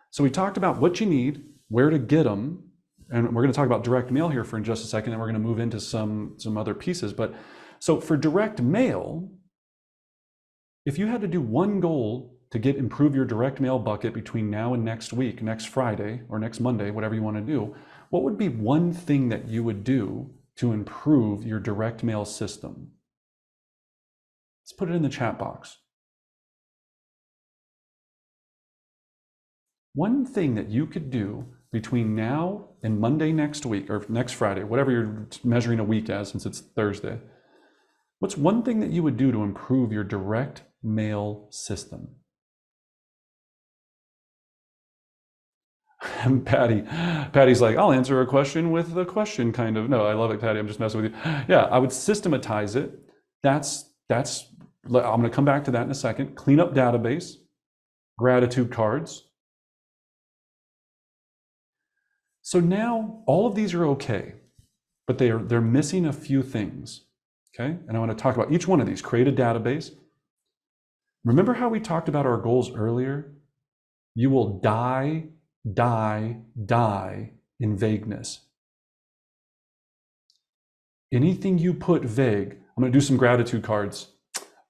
So we talked about what you need, where to get them, and we're going to talk about direct mail here for just a second, and we're going to move into some other pieces. But so for direct mail, if you had to do one goal to improve your direct mail bucket between now and next week, next Friday or next Monday, whatever you want to do, what would be one thing that you would do to improve your direct mail system? Let's put it in the chat box. One thing that you could do between now and Monday next week, or next Friday, whatever you're measuring a week as, since it's Thursday, what's one thing that you would do to improve your direct mail system? And Patty's like, I'll answer a question with a question, kind of. No, I love it, Patty. I'm just messing with you. Yeah, I would systematize it. I'm going to come back to that in a second. Clean up database, gratitude cards. So now all of these are okay, but they're missing a few things. Okay, and I want to talk about each one of these. Create a database. Remember how we talked about our goals earlier? You will die in vagueness. Anything you put vague, I'm going to do some gratitude cards.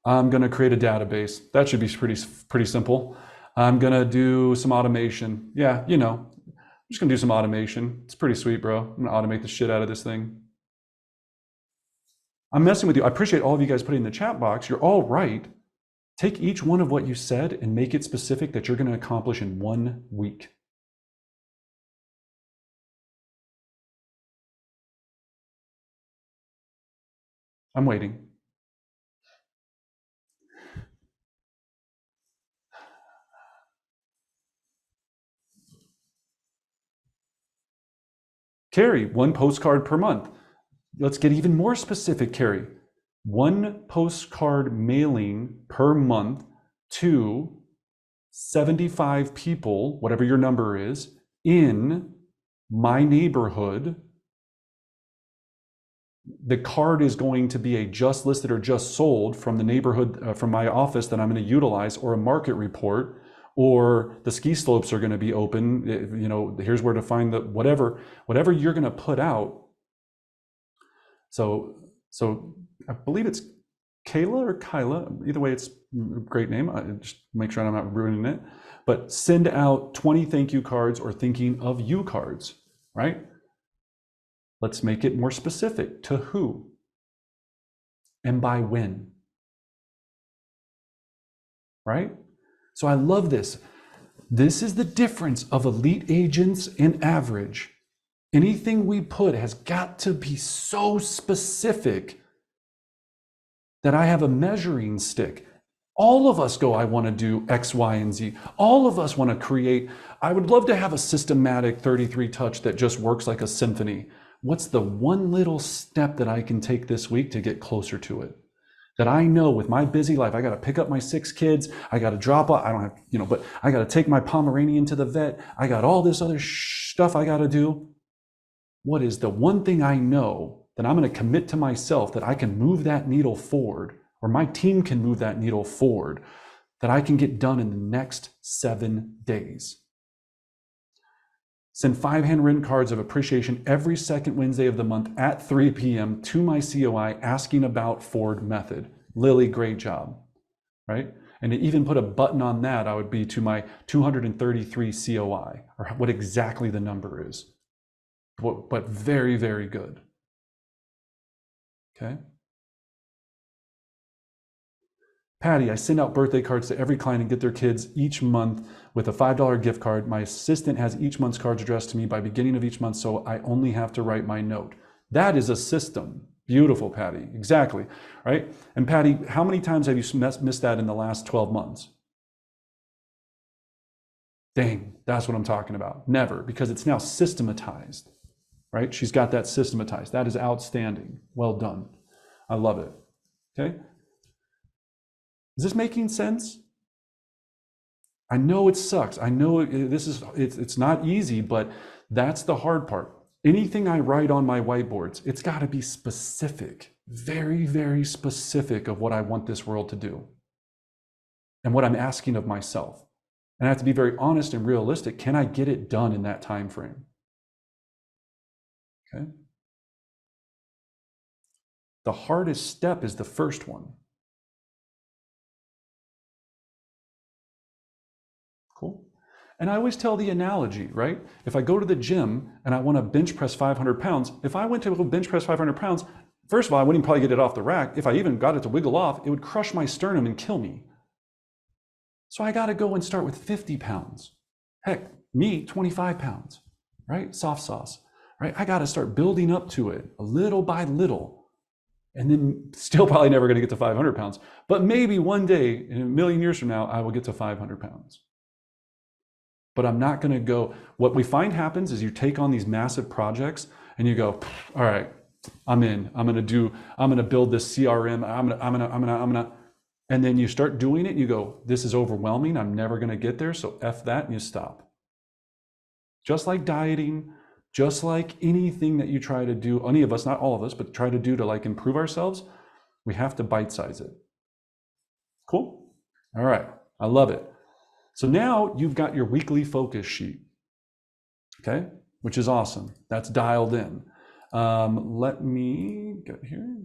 I'm going to create a database. That should be pretty simple. I'm going to do some automation. Yeah, you know, I'm just going to do some automation. It's pretty sweet, bro. I'm going to automate the shit out of this thing. I'm messing with you. I appreciate all of you guys putting in the chat box. You're all right. Take each one of what you said and make it specific that you're going to accomplish in 1 week. I'm waiting. Carrie, 1 postcard per month. Let's get even more specific, Carrie. 1 postcard mailing per month to 75 people, whatever your number is, in my neighborhood. The card is going to be a just listed or just sold from the neighborhood, from my office that I'm going to utilize, or a market report, or the ski slopes are going to be open. You know, here's where to find the whatever you're going to put out. So I believe it's Kayla or Kyla. Either way, it's a great name. I just make sure I'm not ruining it. But send out 20 thank you cards or thinking of you cards, right? Let's make it more specific. To who? And by when? Right? So I love this. This is the difference of elite agents and average. Anything we put has got to be so specific that I have a measuring stick. All of us go, I want to do X, Y, and Z. All of us want to create. I would love to have a systematic 33 touch that just works like a symphony. What's the one little step that I can take this week to get closer to it? That I know with my busy life, I got to pick up my 6 kids. I got to drop off. I don't have, but I got to take my Pomeranian to the vet. I got all this other stuff I got to do. What is the one thing I know that I'm going to commit to myself that I can move that needle forward, or my team can move that needle forward, that I can get done in the next 7 days? Send 5 handwritten cards of appreciation every second Wednesday of the month at 3 p.m. to my COI asking about Ford method. Lily, great job, right? And to even put a button on that, I would be to my 233 COI, or what exactly the number is. But very, very good. Okay. Patty, I send out birthday cards to every client and get their kids each month with a $5 gift card. My assistant has each month's cards addressed to me by beginning of each month, so I only have to write my note. That is a system. Beautiful, Patty. Exactly, right? And Patty, how many times have you missed that in the last 12 months? Dang, that's what I'm talking about. Never, because it's now systematized, right? She's got that systematized. That is outstanding. Well done. I love it. Okay. Is this making sense? I know it sucks. I know it's not easy, but that's the hard part. Anything I write on my whiteboards, it's got to be specific, very, very specific of what I want this world to do and what I'm asking of myself. And I have to be very honest and realistic. Can I get it done in that time frame? Okay. The hardest step is the first one. And I always tell the analogy, right? If I go to the gym and I want to bench press 500 pounds, if I went to go bench press 500 pounds, first of all, I wouldn't probably get it off the rack. If I even got it to wiggle off, it would crush my sternum and kill me. So I got to go and start with 50 pounds. Heck, me, 25 pounds, right? Soft sauce, right? I got to start building up to it little by little. And then still probably never going to get to 500 pounds. But maybe one day, in a million years from now, I will get to 500 pounds. But I'm not going to go. What we find happens is you take on these massive projects and you go, all right, I'm in. I'm going to build this CRM. I'm going to, and then you start doing it and you go, this is overwhelming. I'm never going to get there. So F that, and you stop. Just like dieting, just like anything that you try to do, any of us, not all of us, but try to do to like improve ourselves, we have to bite size it. Cool? All right. I love it. So now you've got your weekly focus sheet, okay, which is awesome. That's dialed in. Let me get here.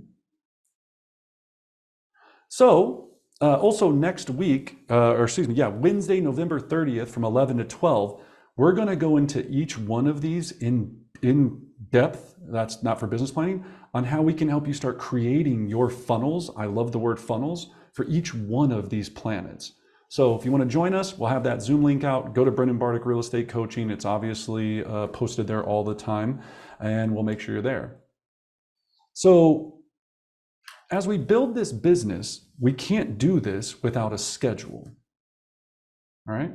So also next week, Wednesday, November 30th from 11 to 12, we're going to go into each one of these in depth. That's not for business planning, on how we can help you start creating your funnels. I love the word funnels for each one of these planets. So if you want to join us, we'll have that Zoom link out. Go to Brendan Bartic Real Estate Coaching. It's obviously posted there all the time, and we'll make sure you're there. So as we build this business, we can't do this without a schedule. All right?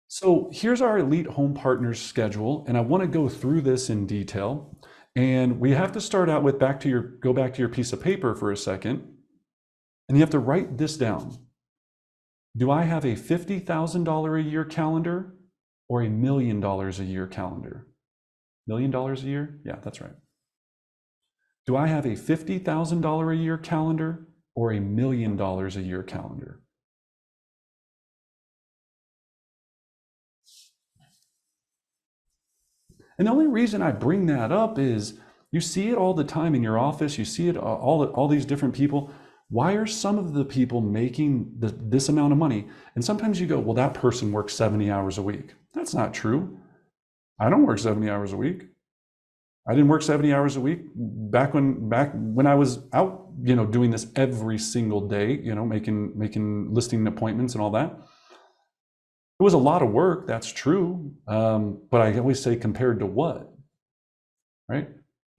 So here's our Elite Home Partners schedule, and I want to go through this in detail. And we have to start out with go back to your piece of paper for a second, and you have to write this down. Do I have a $50,000 a year calendar or $1 million a year calendar? $1 million a year? Yeah, that's right. Do I have a $50,000 a year calendar or $1 million a year calendar? And the only reason I bring that up is you see it all the time in your office. You see it all these different people. Why are some of the people making this amount of money? And sometimes you go, well, that person works 70 hours a week. That's not true. I don't work 70 hours a week. I didn't work 70 hours a week back when I was out, doing this every single day, making listing appointments and all that. It was a lot of work, that's true. But I always say compared to what, right?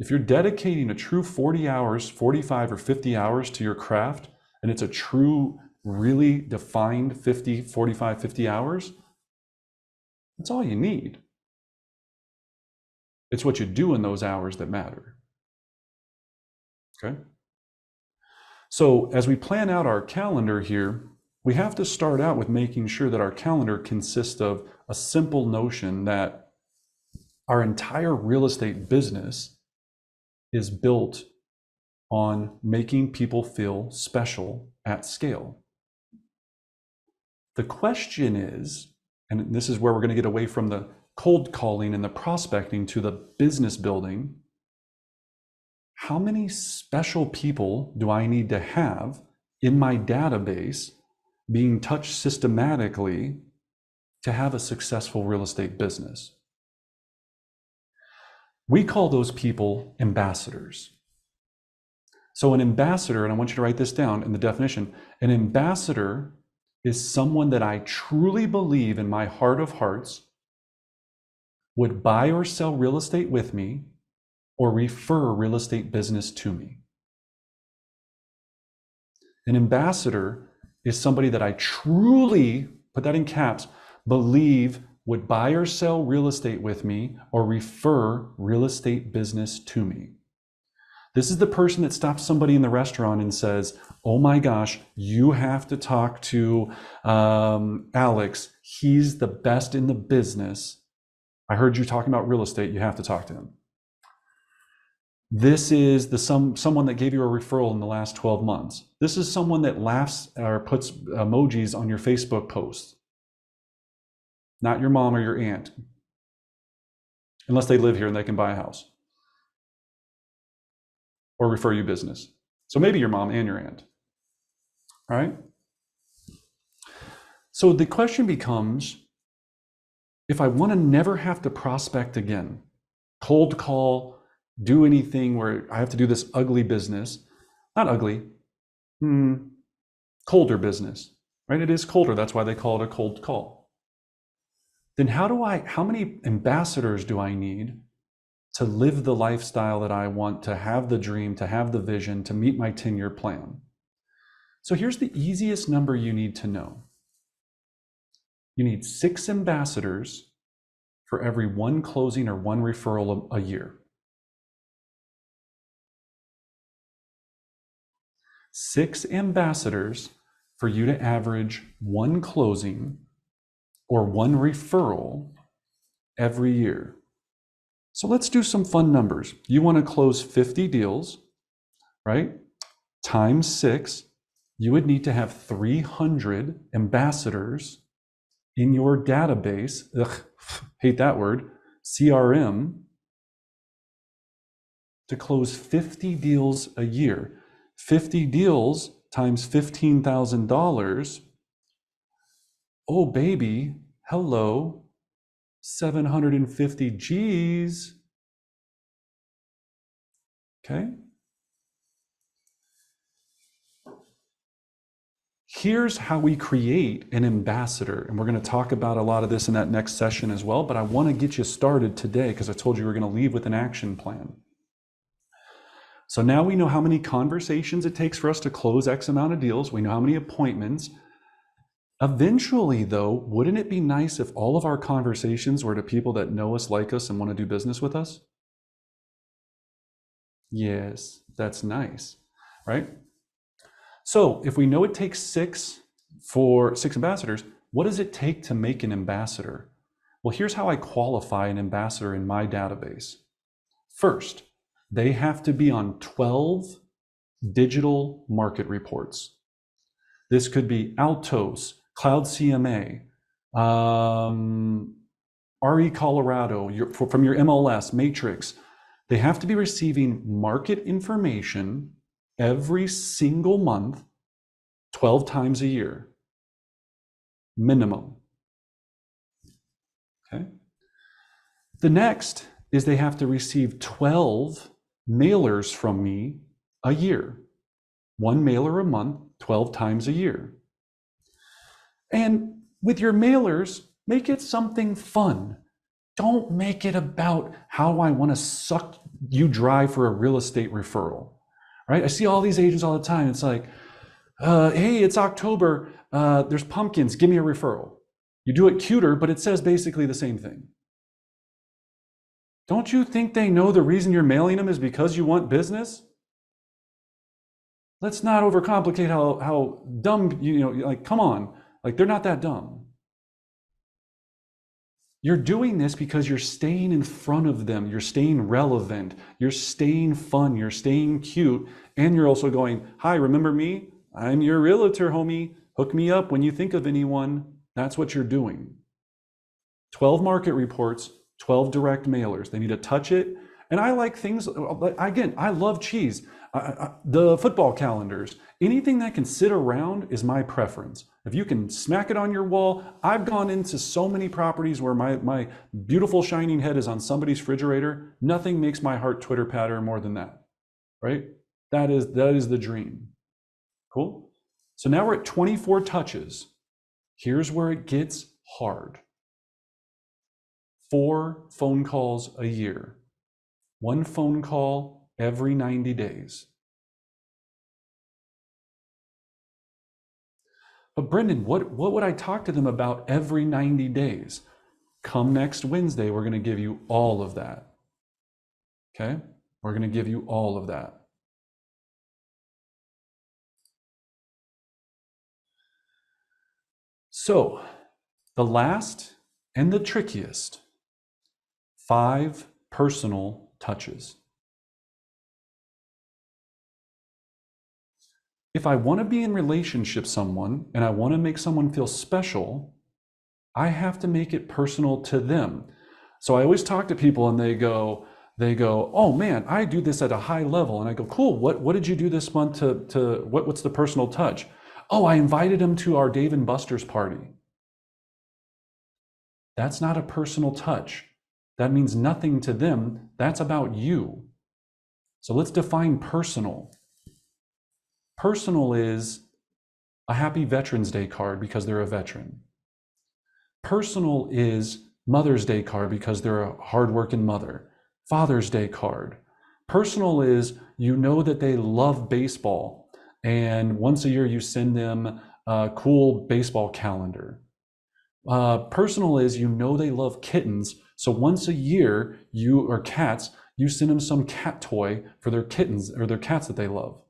If you're dedicating a true 40 hours, 45 or 50 hours to your craft, and it's a true, really defined 50, 45, 50 hours, that's all you need. It's what you do in those hours that matter. Okay? So as we plan out our calendar here, we have to start out with making sure that our calendar consists of a simple notion that our entire real estate business is built on making people feel special at scale. The question is, and this is where we're going to get away from the cold calling and the prospecting to the business building, how many special people do I need to have in my database being touched systematically to have a successful real estate business? We call those people ambassadors. So an ambassador, and I want you to write this down in the definition, an ambassador is someone that I truly believe in my heart of hearts would buy or sell real estate with me or refer real estate business to me. An ambassador is somebody that I truly, put that in caps, believe would buy or sell real estate with me or refer real estate business to me. This is the person that stops somebody in the restaurant and says, oh my gosh, you have to talk to Alex. He's the best in the business. I heard you talking about real estate. You have to talk to him. This is someone that gave you a referral in the last 12 months. This is someone that laughs or puts emojis on your Facebook posts. Not your mom or your aunt, unless they live here and they can buy a house or refer you business. So maybe your mom and your aunt, all right? So the question becomes, if I want to never have to prospect again, cold call, do anything where I have to do this ugly business, not ugly, colder business, right? It is colder. That's why they call it a cold call. Then how many ambassadors do I need to live the lifestyle that I want, to have the dream, to have the vision, to meet my 10-year plan? So here's the easiest number you need to know. You need 6 ambassadors for every 1 closing or 1 referral a year. 6 ambassadors for you to average 1 closing or 1 referral every year. So let's do some fun numbers. You want to close 50 deals, right? Times 6, you would need to have 300 ambassadors in your database, hate that word, CRM, to close 50 deals a year. 50 deals times $15,000. Oh, baby, hello, 750 G's. Okay. Here's how we create an ambassador. And we're going to talk about a lot of this in that next session as well, but I want to get you started today because I told you we're going to leave with an action plan. So now we know how many conversations it takes for us to close X amount of deals. We know how many appointments. Eventually, though, wouldn't it be nice if all of our conversations were to people that know us, like us, and want to do business with us? Yes, that's nice, right? So if we know it takes 6 ambassadors, what does it take to make an ambassador? Well, here's how I qualify an ambassador in my database. First, they have to be on 12 digital market reports. This could be Altos, Cloud CMA, RE Colorado, from your MLS, Matrix. They have to be receiving market information every single month, 12 times a year, minimum. Okay. The next is they have to receive 12 mailers from me a year. 1 mailer a month, 12 times a year. And with your mailers, make it something fun. Don't make it about how I want to suck you dry for a real estate referral, right? I see all these agents all the time. It's like, hey, it's October. There's pumpkins. Give me a referral. You do it cuter, but it says basically the same thing. Don't you think they know the reason you're mailing them is because you want business? Let's not overcomplicate how dumb, like, come on. Like, they're not that dumb. You're doing this because you're staying in front of them. You're staying relevant. You're staying fun. You're staying cute. And you're also going, hi, remember me? I'm your realtor, homie. Hook me up when you think of anyone. That's what you're doing. 12 market reports, 12 direct mailers. They need to touch it. And I like things, again, I love cheese. The football calendars, anything that can sit around is my preference. If you can smack it on your wall, I've gone into so many properties where my beautiful shining head is on somebody's refrigerator. Nothing makes my heart twitter patter more than that, right? That is the dream. Cool. So now we're at 24 touches. Here's where it gets hard. 4 phone calls a year. 1 phone call every 90 days. But Brendan, what would I talk to them about every 90 days? Come next Wednesday, we're going to give you all of that. Okay? We're going to give you all of that. So, the last and the trickiest, 5 personal touches. If I want to be in relationship with someone and I want to make someone feel special, I have to make it personal to them. So I always talk to people and they go, oh man, I do this at a high level. And I go, cool, what did you do this month what's the personal touch? Oh, I invited him to our Dave and Buster's party. That's not a personal touch. That means nothing to them. That's about you. So let's define personal. Personal is a happy Veterans Day card because they're a veteran. Personal is Mother's Day card because they're a hardworking mother. Father's Day card. Personal is you know that they love baseball, and once a year you send them a cool baseball calendar. Personal is you know they love kittens, so once a year or cats, you send them some cat toy for their kittens or their cats that they love.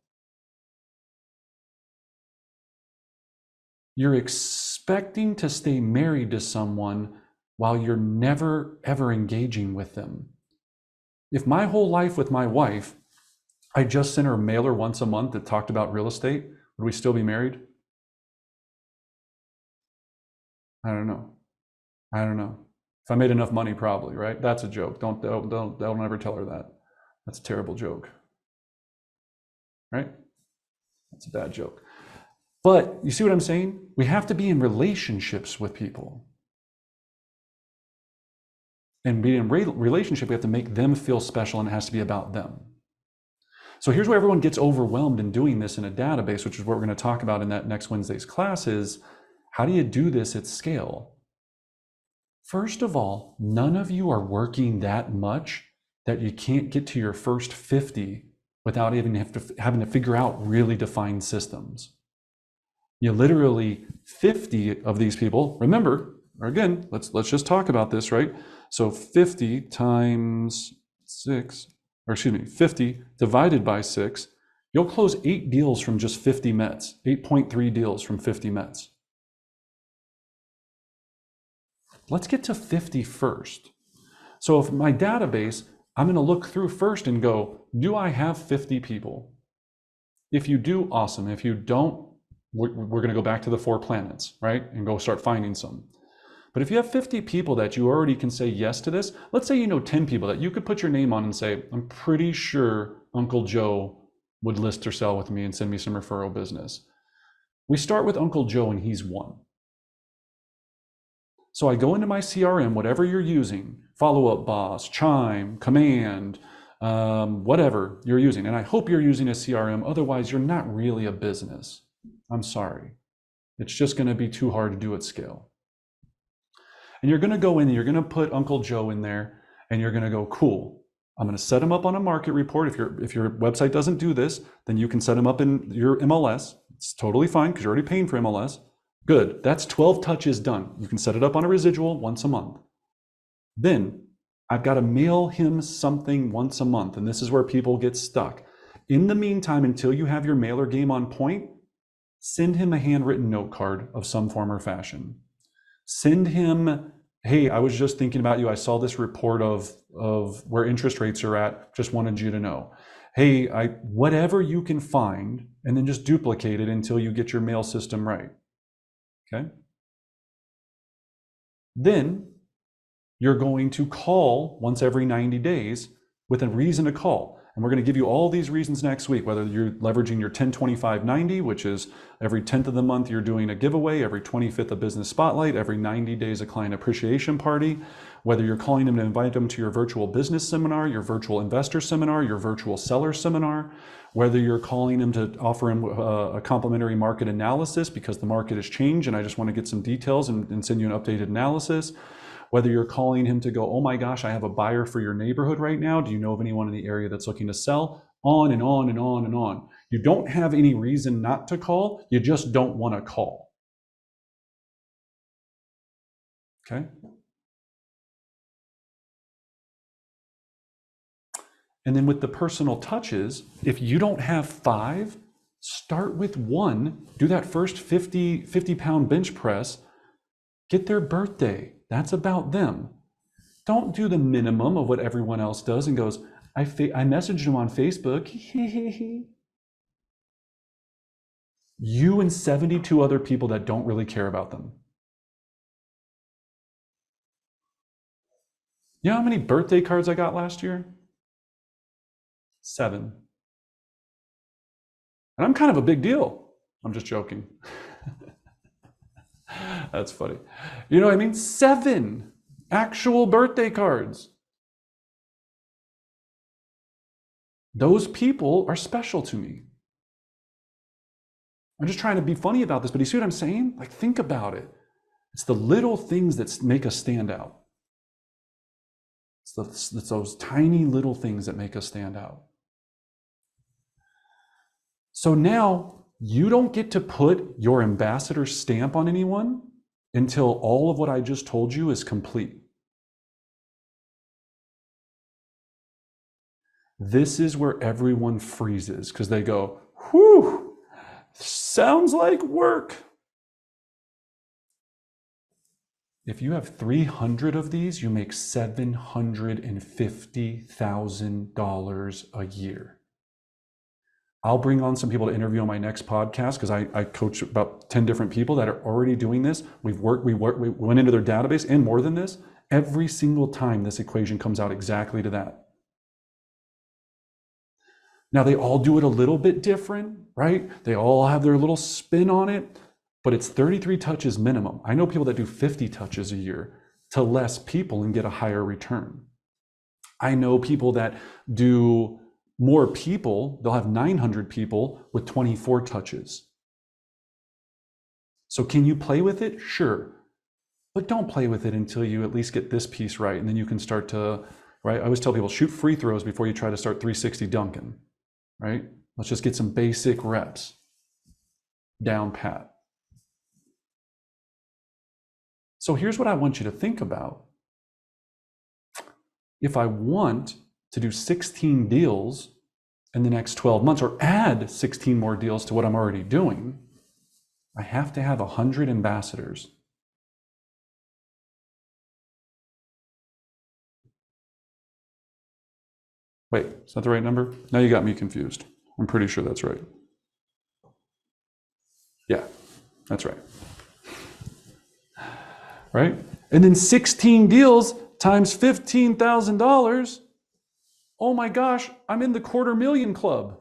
You're expecting to stay married to someone while you're never ever engaging with them. If my whole life with my wife, I just sent her a mailer once a month that talked about real estate, would we still be married? I don't know. I don't know. If I made enough money, probably, right? That's a joke. Don't ever tell her that. That's a terrible joke. Right? That's a bad joke. But you see what I'm saying? We have to be in relationships with people. And being in relationship, we have to make them feel special, and it has to be about them. So here's where everyone gets overwhelmed in doing this in a database, which is what we're going to talk about in that next Wednesday's class, is how do you do this at scale? First of all, none of you are working that much that you can't get to your first 50 without even having to figure out really defined systems. You literally 50 of these people, remember, or again, let's just talk about this, right? So 50 times 6, or excuse me, 50 divided by 6, you'll close 8 deals from just 50 Mets, 8.3 deals from 50 Mets. Let's get to 50 first. So if my database, I'm going to look through first and go, do I have 50 people? If you do, awesome. If you don't, we're going to go back to the 4 planets, right? And go start finding some. But if you have 50 people that you already can say yes to this, let's say you know 10 people that you could put your name on and say, I'm pretty sure Uncle Joe would list or sell with me and send me some referral business. We start with Uncle Joe and he's 1. So I go into my CRM, whatever you're using, Follow-Up Boss, Chime, Command, whatever you're using. And I hope you're using a CRM, otherwise you're not really a business. I'm sorry. It's just going to be too hard to do at scale. And you're going to go in and you're going to put Uncle Joe in there and you're going to go, cool. I'm going to set him up on a market report. If your website doesn't do this, then you can set him up in your MLS. It's totally fine because you're already paying for MLS. Good. That's 12 touches done. You can set it up on a residual once a month. Then I've got to mail him something once a month. And this is where people get stuck. In the meantime, until you have your mailer game on point, send him a handwritten note card of some form or fashion. Send him, hey, I was just thinking about you. I saw this report of where interest rates are at. Just wanted you to know. Hey, whatever you can find, and then just duplicate it until you get your mail system right. Okay? Then you're going to call once every 90 days with a reason to call. And we're going to give you all these reasons next week, whether you're leveraging your 10-25-90, which is every 10th of the month you're doing a giveaway, every 25th a business spotlight, every 90 days a client appreciation party, whether you're calling them to invite them to your virtual business seminar, your virtual investor seminar, your virtual seller seminar, whether you're calling them to offer them a complimentary market analysis because the market has changed and I just want to get some details and send you an updated analysis. Whether you're calling him to go, oh my gosh, I have a buyer for your neighborhood right now. Do you know of anyone in the area that's looking to sell? On and on and on and on. You don't have any reason not to call. You just don't want to call. Okay? And then with the personal touches, if you don't have 5, start with 1. Do that first 50-pound bench press. Get their birthday. That's about them. Don't do the minimum of what everyone else does and goes, I messaged them on Facebook. You and 72 other people that don't really care about them. You know how many birthday cards I got last year? 7. And I'm kind of a big deal. I'm just joking. That's funny. You know what I mean? 7. Actual birthday cards. Those people are special to me. I'm just trying to be funny about this, but you see what I'm saying? Like, think about it. It's the little things that make us stand out. It's those tiny little things that make us stand out. So now you don't get to put your ambassador stamp on anyone until all of what I just told you is complete. This is where everyone freezes because they go, whew, sounds like work. If you have 300 of these, you make $750,000 a year. I'll bring on some people to interview on my next podcast because I coach about 10 different people that are already doing this. We went into their database and more than this. Every single time this equation comes out exactly to that. Now they all do it a little bit different, right? They all have their little spin on it, but it's 33 touches minimum. I know people that do 50 touches a year to less people and get a higher return. I know people that do more people, they'll have 900 people with 24 touches. So can you play with it? Sure. But don't play with it until you at least get this piece right. And then you can start to, right? I always tell people, shoot free throws before you try to start 360 dunking, right? Let's just get some basic reps down pat. So here's what I want you to think about. If I want to do 16 deals in the next 12 months or add 16 more deals to what I'm already doing, I have to have 100 ambassadors. Wait, is that the right number? Now you got me confused. I'm pretty sure that's right. Yeah, that's right. Right? And then 16 deals times $15,000. Oh my gosh, I'm in the $250,000 club.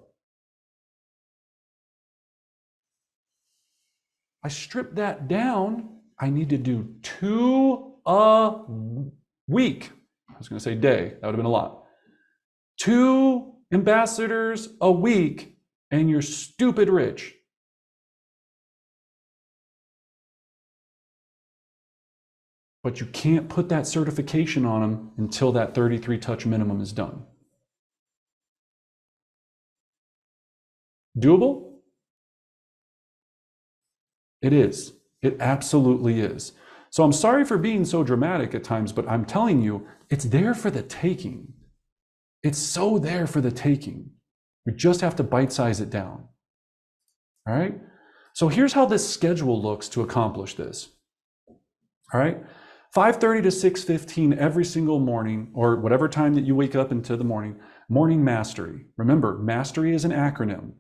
I strip that down. I need to do 2 a week. I was going to say day. That would have been a lot. 2 ambassadors a week, and you're stupid rich. But you can't put that certification on them until that 33 touch minimum is done. Doable? It is. It absolutely is. So I'm sorry for being so dramatic at times, but I'm telling you, it's there for the taking. It's so there for the taking. We just have to bite-size it down. All right? So here's how this schedule looks to accomplish this. All right? 5:30 to 6:15 every single morning, or whatever time that you wake up into the morning, morning mastery. Remember, mastery is an acronym.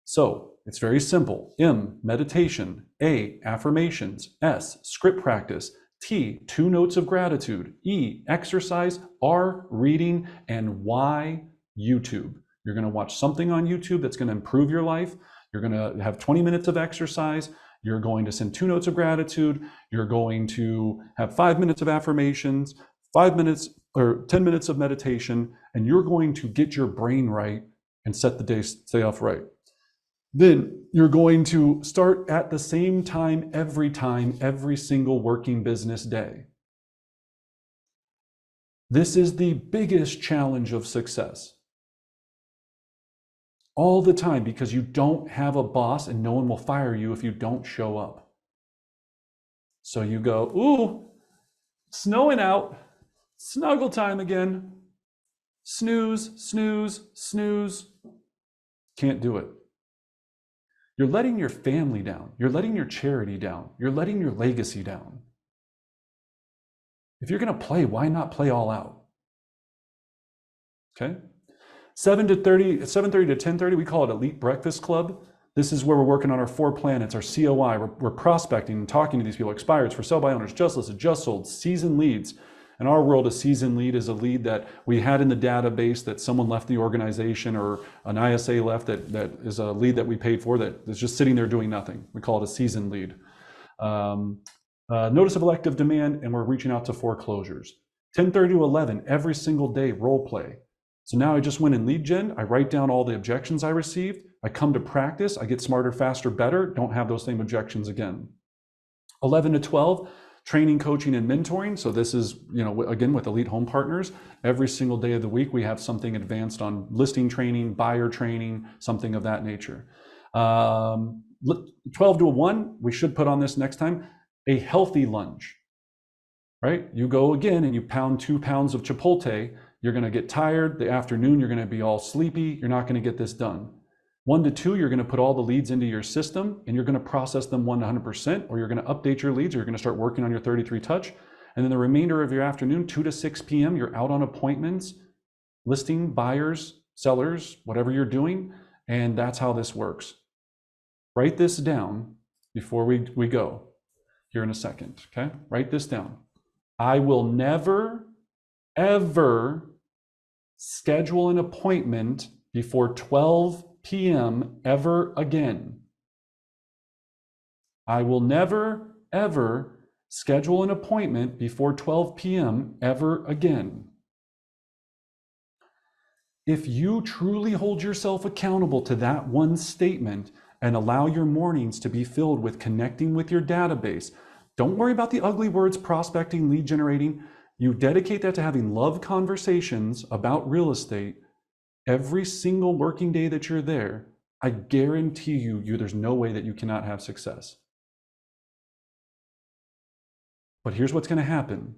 So it's very simple. M, meditation. A, affirmations. S, script practice. T, 2 notes of gratitude. E, exercise. R, reading. And Y, YouTube. You're going to watch something on YouTube that's going to improve your life. You're going to have 20 minutes of exercise. You're going to send 2 notes of gratitude. You're going to have 5 minutes of affirmations, 5 minutes or 10 minutes of meditation, and you're going to get your brain right and set the day off right. Then you're going to start at the same time, every single working business day. This is the biggest challenge of success. All the time, because you don't have a boss and no one will fire you if you don't show up. So you go, ooh, snowing out, snuggle time again. Snooze, snooze, snooze. Can't do it. You're letting your family down. You're letting your charity down. You're letting your legacy down. If you're going to play, why not play all out? Okay? 7:30 to 10:30, we call it Elite Breakfast Club. This is where we're working on our 4 planets, our COI. We're prospecting and talking to these people, expireds, for sale by owners, just listed, just sold, seasoned leads. In our world, a seasoned lead is a lead that we had in the database that someone left the organization or an ISA left that is a lead that we paid for that is just sitting there doing nothing. We call it a seasoned lead. Notice of elective demand, and we're reaching out to foreclosures. 10:30 to 11, every single day, role play. So now I just went in lead gen, I write down all the objections I received, I come to practice, I get smarter, faster, better, don't have those same objections again. 11 to 12, training, coaching, and mentoring. So this is, again, with Elite Home Partners, every single day of the week, we have something advanced on listing training, buyer training, something of that nature. 12 to 1, we should put on this next time, a healthy lunge, right? You go again and you pound 2 pounds of Chipotle, you're gonna get tired. The afternoon, you're gonna be all sleepy. You're not gonna get this done. 1 to 2, you're gonna put all the leads into your system and you're gonna process them 100%, or you're gonna update your leads, or you're gonna start working on your 33 touch. And then the remainder of your afternoon, 2 to 6 p.m., you're out on appointments, listing buyers, sellers, whatever you're doing. And that's how this works. Write this down before we go here in a second, okay? Write this down. I will never, ever schedule an appointment before 12 p.m. ever again. I will never, ever schedule an appointment before 12 p.m. ever again. If you truly hold yourself accountable to that one statement and allow your mornings to be filled with connecting with your database, don't worry about the ugly words, prospecting, lead generating. You dedicate that to having love conversations about real estate every single working day that you're there. I guarantee you, there's no way that you cannot have success. But here's what's going to happen.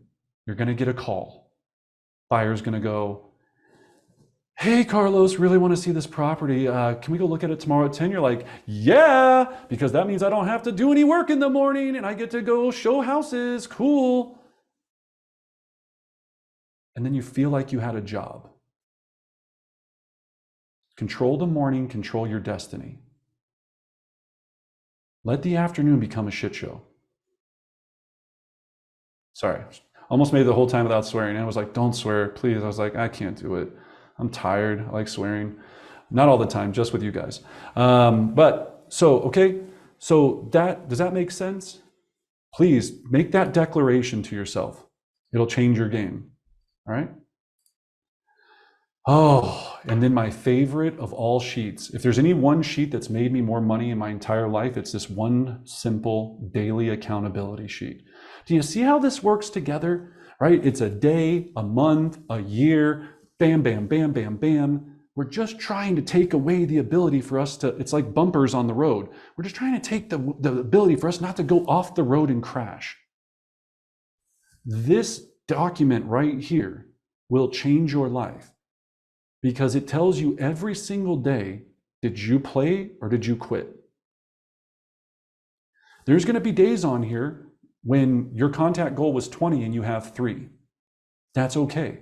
You're going to get a call. Buyer's going to go, hey, Carlos, really want to see this property. Can we go look at it tomorrow at 10? You're like, yeah, because that means I don't have to do any work in the morning and I get to go show houses. Cool. And then you feel like you had a job. Control the morning, control your destiny. Let the afternoon become a shit show. Sorry, almost made it the whole time without swearing. And I was like, don't swear, please. I was like, I can't do it. I'm tired. I like swearing. Not all the time, just with you guys. Okay. So does that make sense? Please make that declaration to yourself. It'll change your game. All right. Oh, and then my favorite of all sheets. If there's any one sheet that's made me more money in my entire life, it's this one simple daily accountability sheet. Do you see how this works together? Right? It's a day, a month, a year, bam, bam, bam, bam, bam. We're just trying to take away the ability for us to, it's like bumpers on the road. We're just trying to take the ability for us not to go off the road and crash. This document right here will change your life because it tells you every single day, did you play or did you quit? There's going to be days on here when your contact goal was 20 and you have 3. That's okay.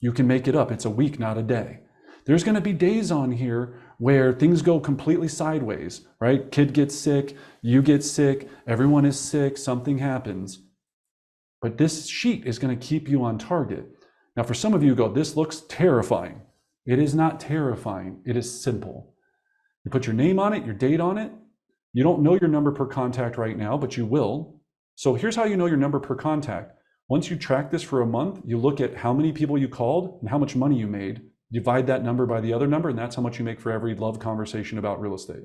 You can make it up. It's a week, not a day. There's going to be days on here where things go completely sideways, right? Kid gets sick, you get sick, everyone is sick, something happens. But this sheet is going to keep you on target. Now, for some of you go, this looks terrifying. It is not terrifying. It is simple. You put your name on it, your date on it. You don't know your number per contact right now, but you will. So here's how you know your number per contact. Once you track this for a month, you look at how many people you called and how much money you made. Divide that number by the other number, and that's how much you make for every love conversation about real estate.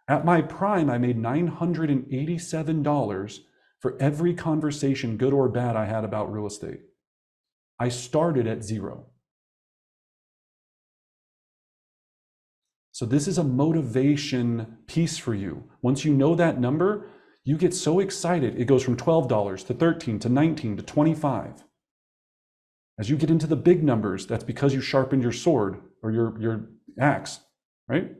At my prime, I made $987 for every conversation, good or bad, I had about real estate. I started at 0. So this is a motivation piece for you. Once you know that number, you get so excited. It goes from $12 to $13 to $19 to $25. As you get into the big numbers, that's because you sharpened your sword or your axe, right?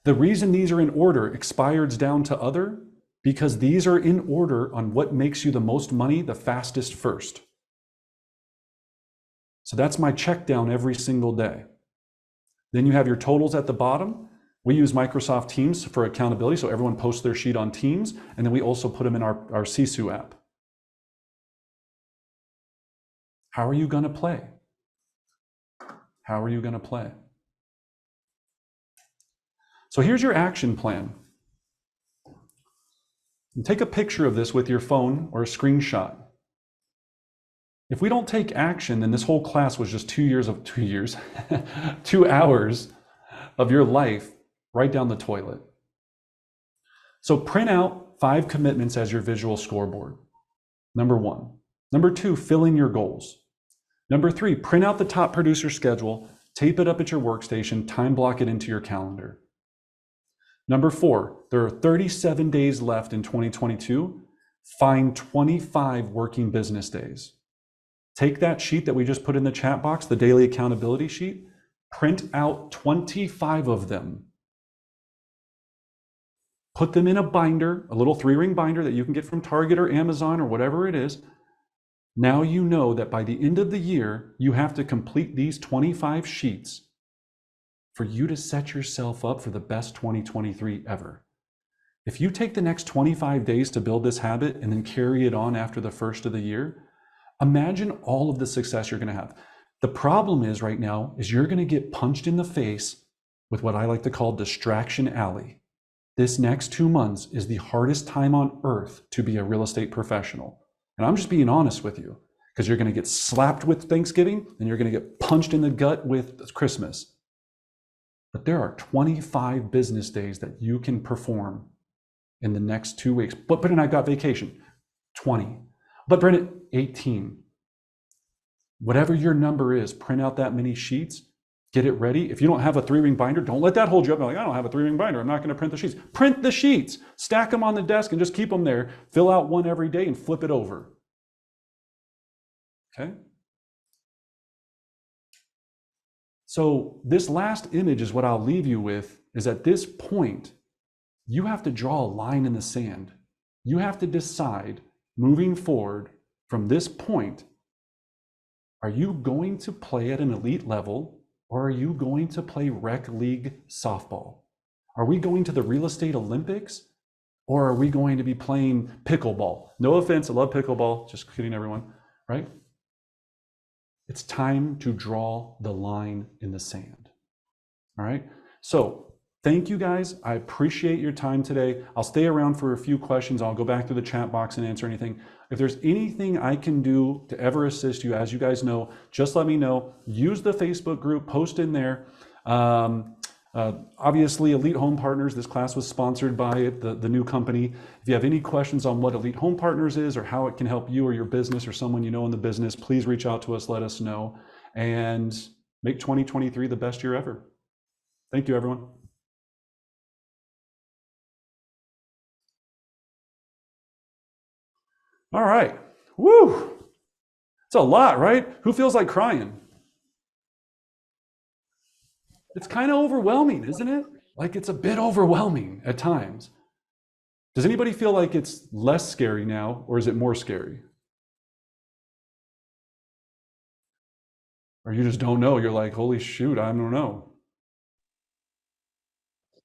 The reason these are in order, expireds down to other, because these are in order on what makes you the most money the fastest first. So that's my check down every single day. Then you have your totals at the bottom. We use Microsoft Teams for accountability, so everyone posts their sheet on Teams, and then we also put them in our Sisu app. How are you going to play? How are you going to play? So here's your action plan. And take a picture of this with your phone or a screenshot. If we don't take action, then this whole class was just 2 hours of your life right down the toilet. So print out 5 commitments as your visual scoreboard. Number 1. Number 2, fill in your goals. Number 3, print out the top producer schedule, tape it up at your workstation, time block it into your calendar. Number 4, there are 37 days left in 2022. Find 25 working business days. Take that sheet that we just put in the chat box, the daily accountability sheet, print out 25 of them. Put them in a binder, a little 3-ring binder that you can get from Target or Amazon or whatever it is. Now you know that by the end of the year, you have to complete these 25 sheets for you to set yourself up for the best 2023 ever. If you take the next 25 days to build this habit and then carry it on after the first of the year, imagine all of the success you're going to have. The problem is right now is you're going to get punched in the face with what I like to call distraction alley. This next 2 months is the hardest time on earth to be a real estate professional. And I'm just being honest with you, because you're going to get slapped with Thanksgiving and you're going to get punched in the gut with Christmas. But there are 25 business days that you can perform in the next 2 weeks. But Brendan, I've got vacation. 20. But Brendan, 18. Whatever your number is, print out that many sheets, get it ready. If you don't have a 3-ring binder, don't let that hold you up. Like, I don't have a 3-ring binder. I'm not going to print the sheets. Print the sheets, stack them on the desk and just keep them there. Fill out one every day and flip it over. Okay? So this last image is what I'll leave you with, is at this point, you have to draw a line in the sand. You have to decide moving forward from this point, are you going to play at an elite level or are you going to play rec league softball? Are we going to the real estate Olympics or are we going to be playing pickleball? No offense, I love pickleball, just kidding everyone, right? It's time to draw the line in the sand, all right? So thank you guys. I appreciate your time today. I'll stay around for a few questions. I'll go back to the chat box and answer anything. If there's anything I can do to ever assist you, as you guys know, just let me know. Use the Facebook group, post in there. Obviously, Elite Home Partners, this class was sponsored by the new company. If you have any questions on what Elite Home Partners is or how it can help you or your business or someone you know in the business, please reach out to us, let us know, and make 2023 the best year ever. Thank you, everyone. All right. Woo! It's a lot, right? Who feels like crying? It's kind of overwhelming, isn't it? Like it's a bit overwhelming at times. Does anybody feel like it's less scary now, or is it more scary? Or you just don't know? You're like, holy shoot, I don't know.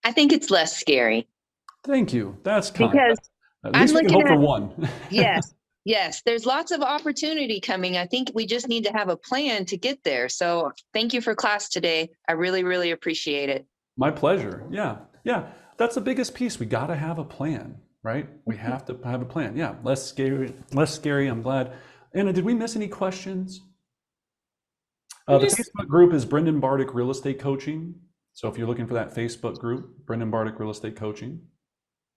I think it's less scary. Thank you. That's kind. Because At least we can hope for one. Yes, there's lots of opportunity coming. I think we just need to have a plan to get there. So thank you for class today. I really, really appreciate it. My pleasure. Yeah. That's the biggest piece. We got to have a plan, right? We have to have a plan. Yeah. Less scary. I'm glad. Anna, did we miss any questions? The Facebook group is Brendan Bartic Real Estate Coaching. So if you're looking for that Facebook group, Brendan Bartic Real Estate Coaching.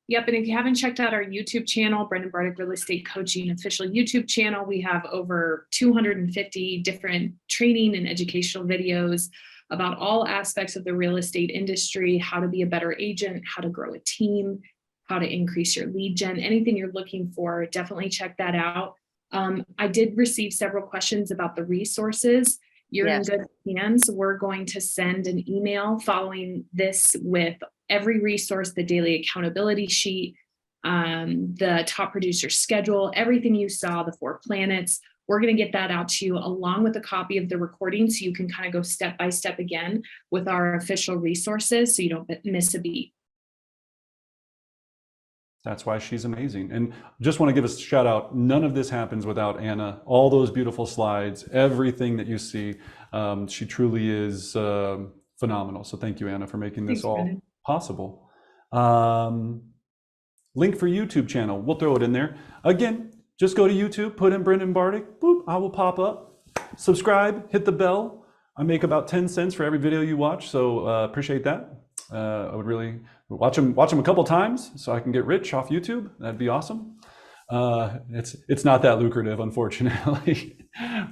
Yep, and if you haven't checked out our YouTube channel, Brendan Bartic Real Estate Coaching official YouTube channel, we have over 250 different training and educational videos about all aspects of the real estate industry, how to be a better agent, how to grow a team, how to increase your lead gen, anything you're looking for, definitely check that out. I did receive several questions about the resources. You're in good hands. We're going to send an email following this with every resource, the daily accountability sheet, the top producer schedule, everything you saw, the 4 planets. We're going to get that out to you along with a copy of the recording so you can kind of go step by step again with our official resources so you don't miss a beat. That's why she's amazing. And just want to give a shout out. None of this happens without Anna. All those beautiful slides, everything that you see, she truly is phenomenal. So thank you, Anna, for making this all possible. Link for YouTube channel. We'll throw it in there. Again, just go to YouTube, put in Brendan Bartic, boop, I will pop up. Subscribe, hit the bell. I make about 10 cents for every video you watch, so appreciate that. I would really watch them a couple times so I can get rich off YouTube. That'd be awesome. It's not that lucrative, unfortunately,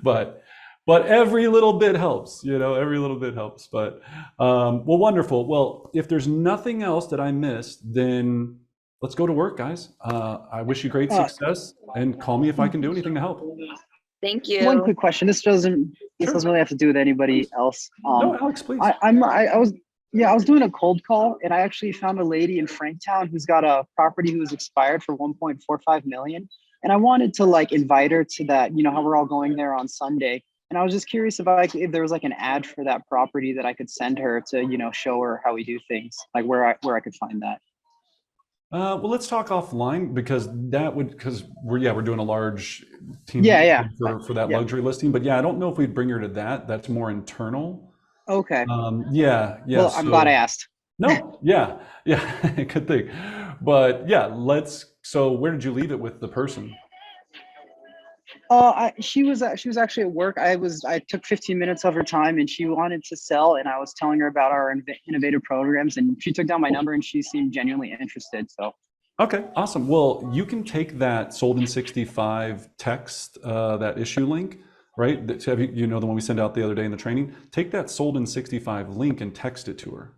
but every little bit helps, you know, every little bit helps. But well, wonderful. Well, if there's nothing else that I missed, then let's go to work, guys. I wish you great success, and call me if I can do anything to help. Thank you. One quick question. This doesn't really have to do with anybody else. No, Alex, please. I was doing a cold call, and I actually found a lady in Franktown who's got a property who was expired for 1.45 million. And I wanted to like invite her to that, you know, how we're all going there on Sunday. And I was just curious if there was like an ad for that property that I could send her to, you know, show her how we do things, like where I could find that. Well, let's talk offline, because we're doing a large team for that luxury listing. But yeah, I don't know if we'd bring her to that. That's more internal. Okay. Yeah. Well, I'm glad I asked. No, yeah, good thing. But yeah, so where did you leave it with the person? She was actually at work. I took 15 minutes of her time, and she wanted to sell, and I was telling her about our innovative programs, and she took down my number, and she seemed genuinely interested. So. Okay, awesome. Well, you can take that sold in 65 text, that issue link, right? You know, the one we sent out the other day in the training. Take that sold in 65 link and text it to her.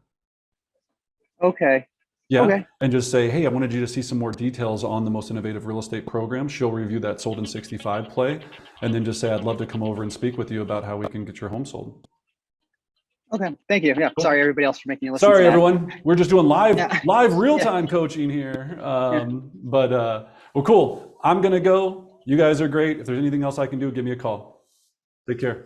Okay. Yeah, okay. And just say, hey, I wanted you to see some more details on the most innovative real estate program. She'll review that sold in 65 play, and then just say, I'd love to come over and speak with you about how we can get your home sold. Okay, thank you. Yeah, sorry everybody else for making you listen. Sorry, to that. everyone. We're just doing live real-time coaching here. Well, cool. I'm gonna go. You guys are great. If there's anything else I can do, give me a call. Take care.